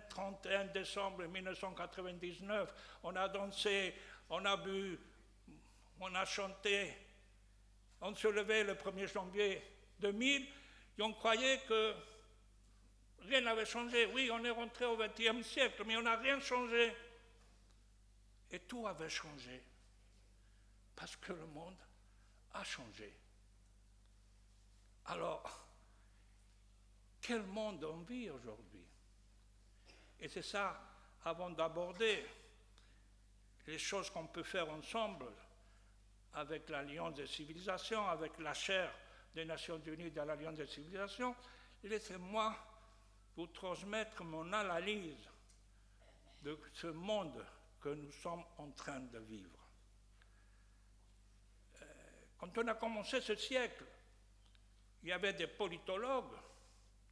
31 décembre 1999, on a dansé, on a bu, on a chanté, on se levait le 1er janvier 2000 et on croyait que rien n'avait changé. Oui, on est rentré au XXe siècle, mais on n'a rien changé. Et tout avait changé parce que le monde a changé. Alors, quel monde on vit aujourd'hui? Et c'est ça, avant d'aborder les choses qu'on peut faire ensemble avec l'Alliance des civilisations, avec la chaire des Nations Unies de l'Alliance des civilisations, laissez-moi vous transmettre mon analyse de ce monde que nous sommes en train de vivre. Quand on a commencé ce siècle, il y avait des politologues,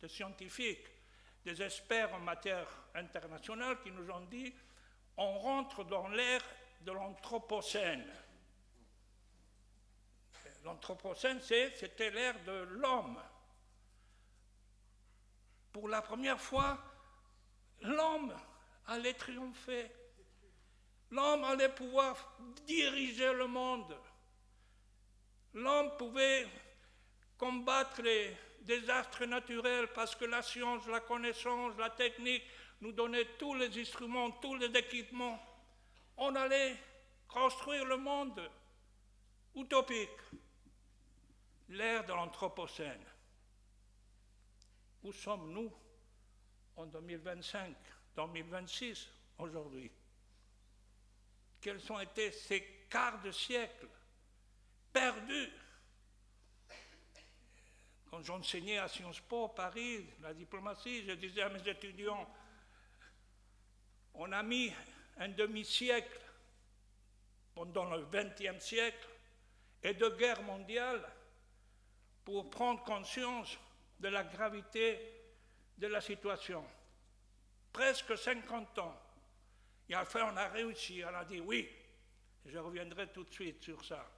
des scientifiques, des experts en matière internationale qui nous ont dit on rentre dans l'ère de l'Anthropocène. L'Anthropocène, c'était l'ère de l'homme. Pour la première fois, l'homme allait triompher. L'homme allait pouvoir diriger le monde. L'homme pouvait combattre les désastres naturels parce que la science, la connaissance, la technique nous donnaient tous les instruments, tous les équipements. On allait construire le monde utopique. L'ère de l'Anthropocène. Où sommes-nous en 2025, 2026 aujourd'hui? Quels ont été ces quarts de siècle perdus? Quand j'enseignais à Sciences Po, Paris, la diplomatie, je disais à mes étudiants, on a mis un demi-siècle pendant le XXe siècle et 2 guerres mondiales pour prendre conscience de la gravité de la situation. Presque 50 ans. Et enfin, on a réussi, on a dit oui. Je reviendrai tout de suite sur ça.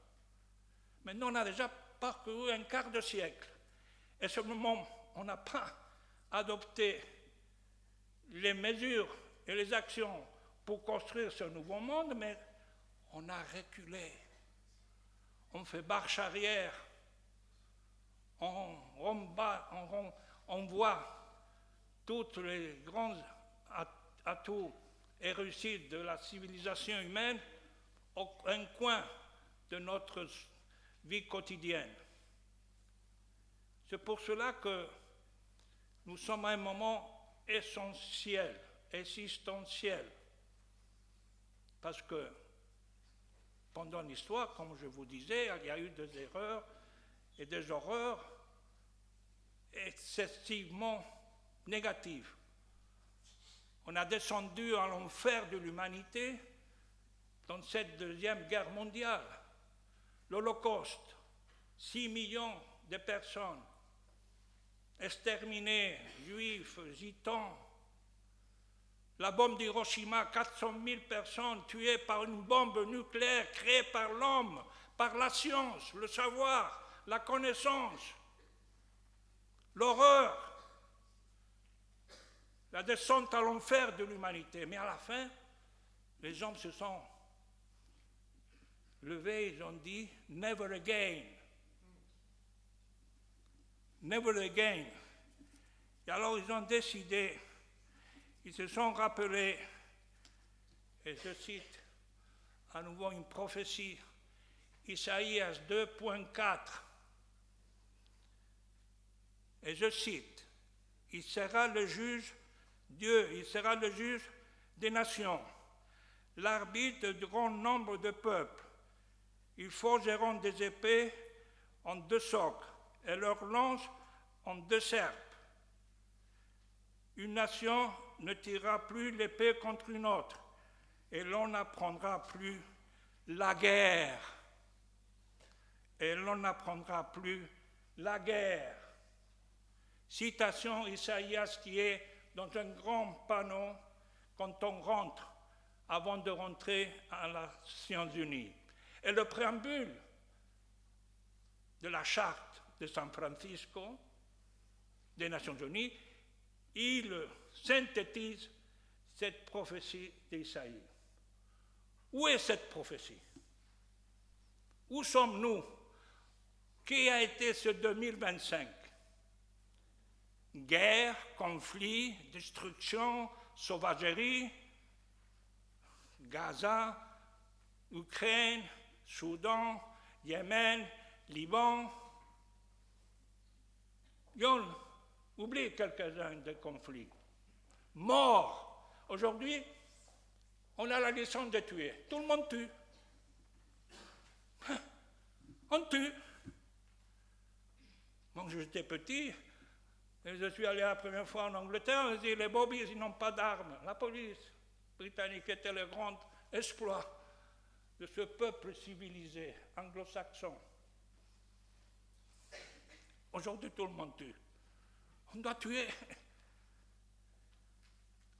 Maintenant, on a déjà parcouru un quart de siècle. Et ce moment, on n'a pas adopté les mesures et les actions pour construire ce nouveau monde, mais on a reculé. On fait marche arrière. On voit tous les grands atouts et réussites de la civilisation humaine au un coin de notre vie quotidienne. C'est pour cela que nous sommes à un moment essentiel, existentiel, parce que pendant l'histoire, comme je vous disais, il y a eu des erreurs et des horreurs excessivement négative. On a descendu à l'enfer de l'humanité dans cette Deuxième Guerre mondiale. L'Holocauste, 6 millions de personnes exterminées, juifs, gitans. La bombe d'Hiroshima, 400 000 personnes tuées par une bombe nucléaire créée par l'homme, par la science, le savoir, la connaissance, l'horreur, la descente à l'enfer de l'humanité. Mais à la fin, les hommes se sont levés, ils ont dit « never again ». Never again. Et alors ils ont décidé, ils se sont rappelés, et je cite à nouveau une prophétie, Isaïas 2.4, et je cite, « Il sera le juge, Dieu, il sera le juge des nations, l'arbitre de grand nombre de peuples. Ils forgeront des épées en 2 socs, et leurs lances en 2 serpes. Une nation ne tirera plus l'épée contre une autre, et l'on n'apprendra plus la guerre. Et l'on n'apprendra plus la guerre. Citation Isaïas qui est dans un grand panneau quand on rentre, avant de rentrer à les Nations Unies. Et le préambule de la charte de San Francisco des Nations Unies, il synthétise cette prophétie d'Isaïe. Où est cette prophétie? Où sommes-nous? Qui a été ce 2025? Guerre, conflit, destruction, sauvagerie, Gaza, Ukraine, Soudan, Yémen, Liban. On oublie quelques-uns des conflits. Morts. Aujourd'hui, on a la licence de tuer. Tout le monde tue. On tue. Quand j'étais petit, et je suis allé la première fois en Angleterre, on dit les bobbies, ils n'ont pas d'armes. La police britannique était le grand exploit de ce peuple civilisé, anglo-saxon. Aujourd'hui, tout le monde tue. On doit tuer.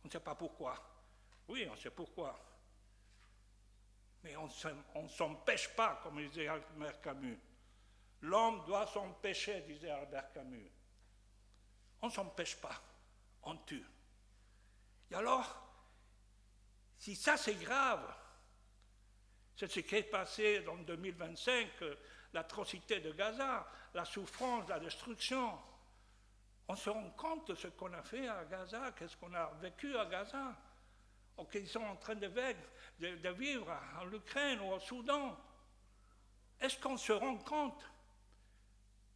On ne sait pas pourquoi. Oui, on sait pourquoi. Mais on ne s'empêche pas, comme disait Albert Camus. L'homme doit s'empêcher, disait Albert Camus. On ne s'empêche pas, on tue. Et alors, si ça c'est grave, c'est ce qui est passé en 2025, l'atrocité de Gaza, la souffrance, la destruction, on se rend compte de ce qu'on a fait à Gaza, qu'est-ce qu'on a vécu à Gaza, ou qu'ils sont en train de vivre en Ukraine ou au Soudan. Est-ce qu'on se rend compte?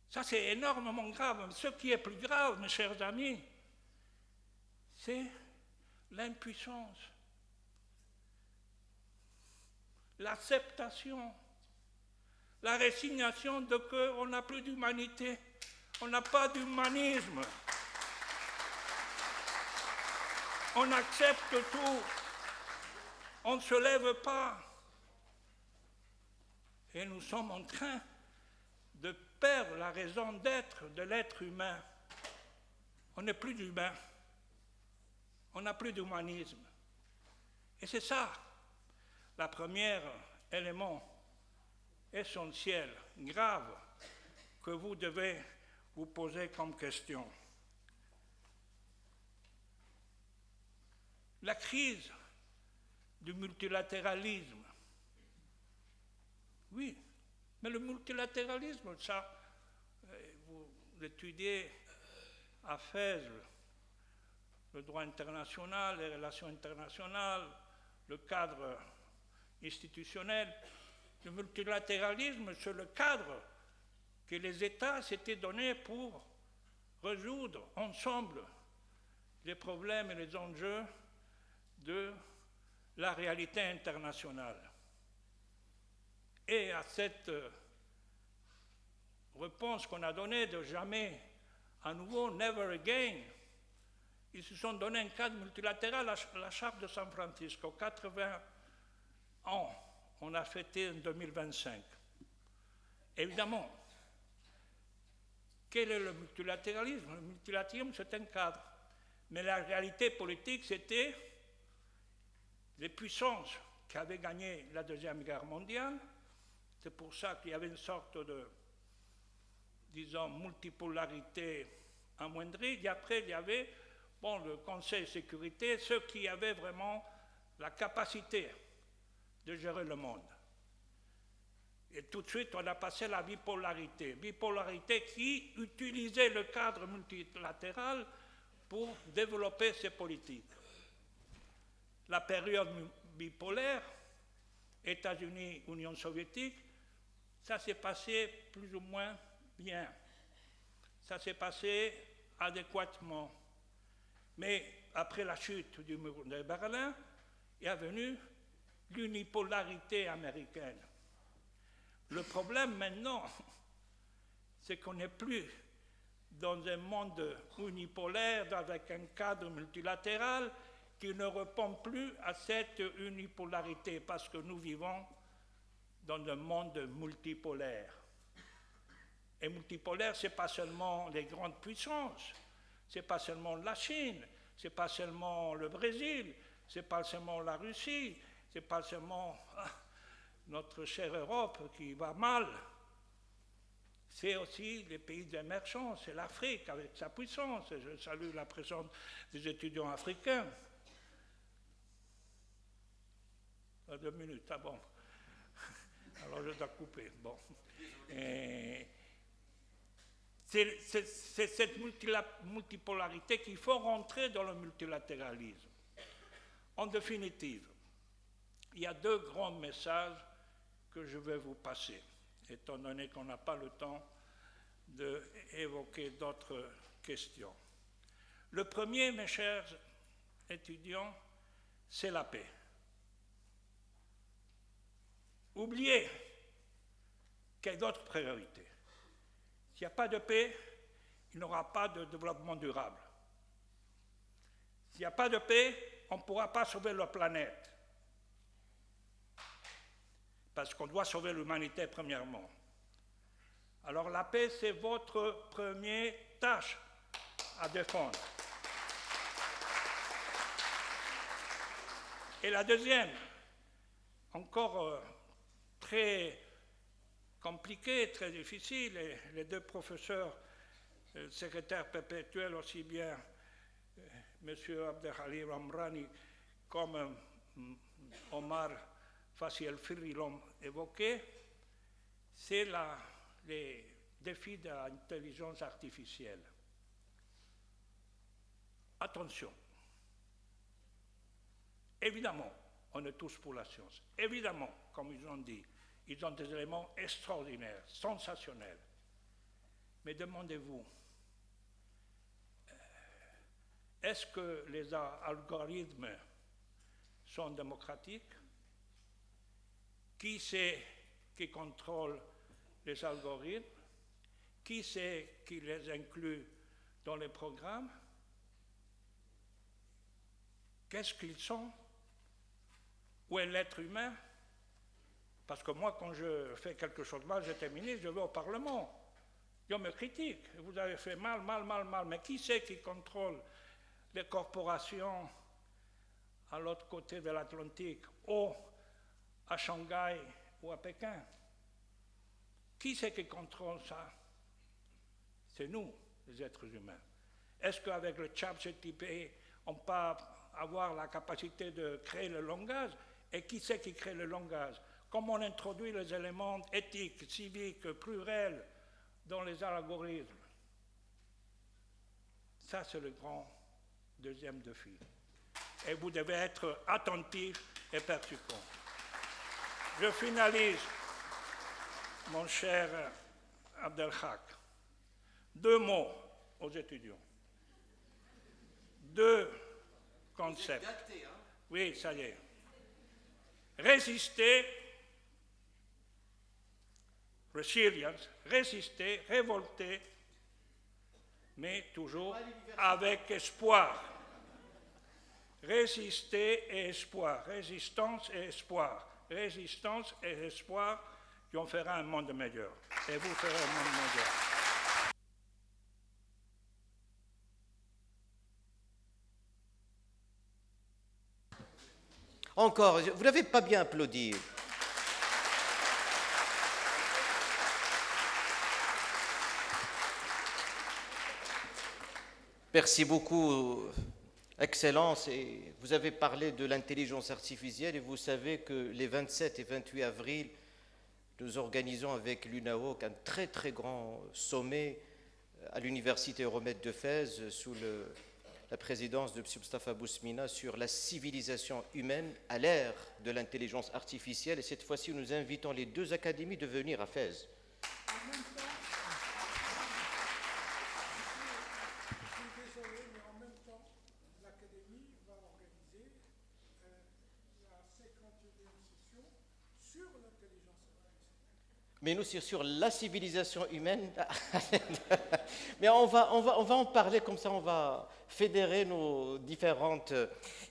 Ça, c'est énormément grave. Ce qui est plus grave, mes chers amis, c'est l'impuissance, l'acceptation, la résignation de qu'on n'a plus d'humanité, on n'a pas d'humanisme. On accepte tout, on ne se lève pas. Et nous sommes en train de perdre la raison d'être de l'être humain. On n'est plus d'humain, on n'a plus d'humanisme. Et c'est ça, le premier élément essentiel, grave, que vous devez vous poser comme question. La crise du multilatéralisme. Oui, mais le multilatéralisme, ça, vous l'étudiez à Fès, le droit international, les relations internationales, le cadre institutionnel. Le multilatéralisme, c'est le cadre que les États s'étaient donnés pour résoudre ensemble les problèmes et les enjeux de la réalité internationale. Et à cette réponse qu'on a donnée de jamais à nouveau, never again. Ils se sont donné un cadre multilatéral, la Charte de San Francisco, 80 ans, on a fêté en 2025. Évidemment, quel est le multilatéralisme? Le multilatéralisme, c'est un cadre. Mais la réalité politique, c'était les puissances qui avaient gagné la Deuxième Guerre mondiale. C'est pour ça qu'il y avait une sorte de, disons, multipolarité amoindrie. Et après, il y avait le Conseil de sécurité, ceux qui avaient vraiment la capacité de gérer le monde. Et tout de suite, on a passé à la bipolarité. Bipolarité qui utilisait le cadre multilatéral pour développer ses politiques. La période bipolaire, États-Unis, Union soviétique, ça s'est passé plus ou moins bien. Ça s'est passé adéquatement. Mais après la chute du mur de Berlin, est venue l'unipolarité américaine. Le problème maintenant, c'est qu'on n'est plus dans un monde unipolaire avec un cadre multilatéral qui ne répond plus à cette unipolarité parce que nous vivons dans un monde multipolaire. Et multipolaire, ce n'est pas seulement les grandes puissances, ce n'est pas seulement la Chine, ce n'est pas seulement le Brésil, ce n'est pas seulement la Russie, ce n'est pas seulement notre chère Europe qui va mal. C'est aussi les pays émergents, c'est l'Afrique avec sa puissance. Je salue la présence des étudiants africains. 2 minutes, ah bon. Alors je dois couper. Bon. C'est cette multipolarité qu'il faut rentrer dans le multilatéralisme. En définitive, il y a 2 grands messages que je vais vous passer, étant donné qu'on n'a pas le temps d'évoquer d'autres questions. Le premier, mes chers étudiants, c'est la paix. Oubliez qu'il y a d'autres priorités. S'il n'y a pas de paix, il n'y aura pas de développement durable. S'il n'y a pas de paix, on ne pourra pas sauver la planète. Parce qu'on doit sauver l'humanité premièrement. Alors la paix, c'est votre première tâche à défendre. Et la deuxième, encore très compliquée, très difficile, et les 2 professeurs, secrétaires perpétuels, aussi bien M. Abdelhalim Amrani comme Omar Fassi El-Firri l'ont évoqué, c'est les défis de l'intelligence artificielle. Attention. Évidemment, on est tous pour la science. Évidemment, comme ils ont dit, ils ont des éléments extraordinaires, sensationnels. Mais demandez-vous, est-ce que les algorithmes sont démocratiques? Qui c'est qui contrôle les algorithmes? Qui c'est qui les inclut dans les programmes? Qu'est-ce qu'ils sont? Où est l'être humain? Parce que moi, quand je fais quelque chose de mal, j'étais ministre, je vais au Parlement. On me critique. Vous avez fait mal. Mais qui c'est qui contrôle les corporations à l'autre côté de l'Atlantique, ou à Shanghai ou à Pékin? Qui c'est qui contrôle ça? C'est nous, les êtres humains. Est-ce qu'avec le ChatGPT, on peut avoir la capacité de créer le langage? Et qui c'est qui crée le langage? Comment on introduit les éléments éthiques, civiques, pluriels dans les algorithmes? Ça, c'est le grand deuxième défi. Et vous devez être attentif et percutant. Je finalise, mon cher Abdelhak. 2 mots aux étudiants. 2 concepts. Oui, ça y est. Résister, resilience, résister, révolter, mais toujours avec espoir. Résister et espoir, résistance et espoir, résistance et espoir, et on fera un monde meilleur. Et vous ferez un monde meilleur. Encore, vous n'avez pas bien applaudi. Merci beaucoup, Excellence. Et vous avez parlé de l'intelligence artificielle et vous savez que les 27 et 28 avril, nous organisons avec l'UNAOC un très très grand sommet à l'Université Euromède de Fès sous la présidence de M. Mustafa Bousmina sur la civilisation humaine à l'ère de l'intelligence artificielle. Et cette fois-ci, nous invitons les deux académies de venir à Fès. Mais nous, c'est sur la civilisation humaine. Mais on va en parler comme ça, on va fédérer nos différentes...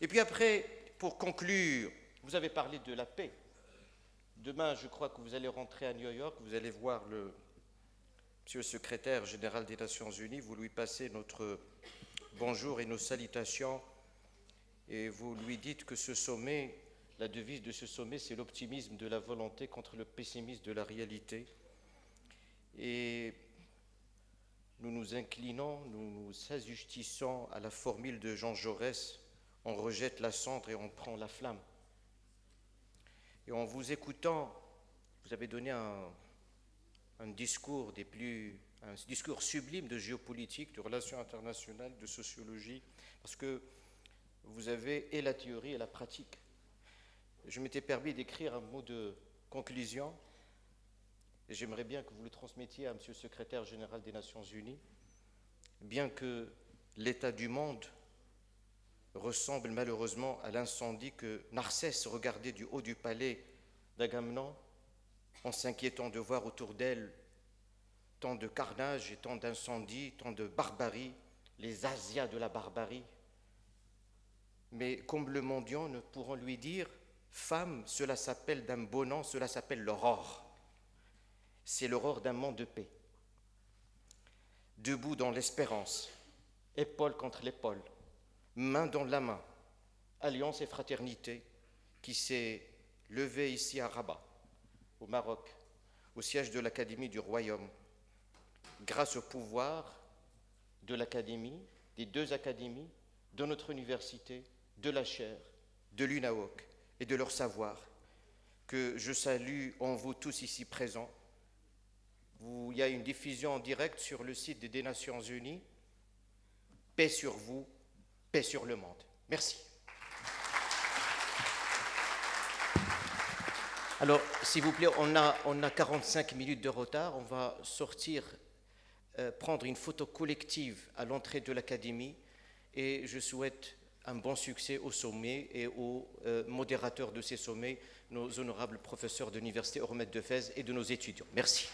Et puis après, pour conclure, vous avez parlé de la paix. Demain, je crois que vous allez rentrer à New York, vous allez voir monsieur le secrétaire général des Nations Unies, vous lui passez notre bonjour et nos salutations, et vous lui dites que ce sommet... La devise de ce sommet, c'est l'optimisme de la volonté contre le pessimisme de la réalité. Et nous nous inclinons, nous nous ajustissons à la formule de Jean Jaurès, on rejette la cendre et on prend la flamme. Et en vous écoutant, vous avez donné un discours un discours sublime de géopolitique, de relations internationales, de sociologie, parce que vous avez et la théorie et la pratique. Je m'étais permis d'écrire un mot de conclusion et j'aimerais bien que vous le transmettiez à M. le secrétaire général des Nations Unies. Bien que l'état du monde ressemble malheureusement à l'incendie que Narsès regardait du haut du palais d'Agamemnon en s'inquiétant de voir autour d'elle tant de carnage et tant d'incendies, tant de barbarie, les Asias de la barbarie. Mais comme le mendiant, nous pourrons lui dire: femme, cela s'appelle d'un beau nom, cela s'appelle l'aurore. C'est l'aurore d'un monde de paix. Debout dans l'espérance, épaule contre l'épaule, main dans la main, alliance et fraternité qui s'est levée ici à Rabat, au Maroc, au siège de l'Académie du Royaume, grâce au pouvoir de l'Académie, des deux académies, de notre université, de la chaire, de l'UNAOC et de leur savoir, que je salue en vous tous ici présents. Il y a une diffusion en direct sur le site des Nations Unies. Paix sur vous, paix sur le monde. Merci. Alors, s'il vous plaît, on a 45 minutes de retard. On va sortir, prendre une photo collective à l'entrée de l'Académie et je souhaite un bon succès au sommet et aux modérateurs de ces sommets, nos honorables professeurs de l'Université Euromède de Fès et de nos étudiants. Merci.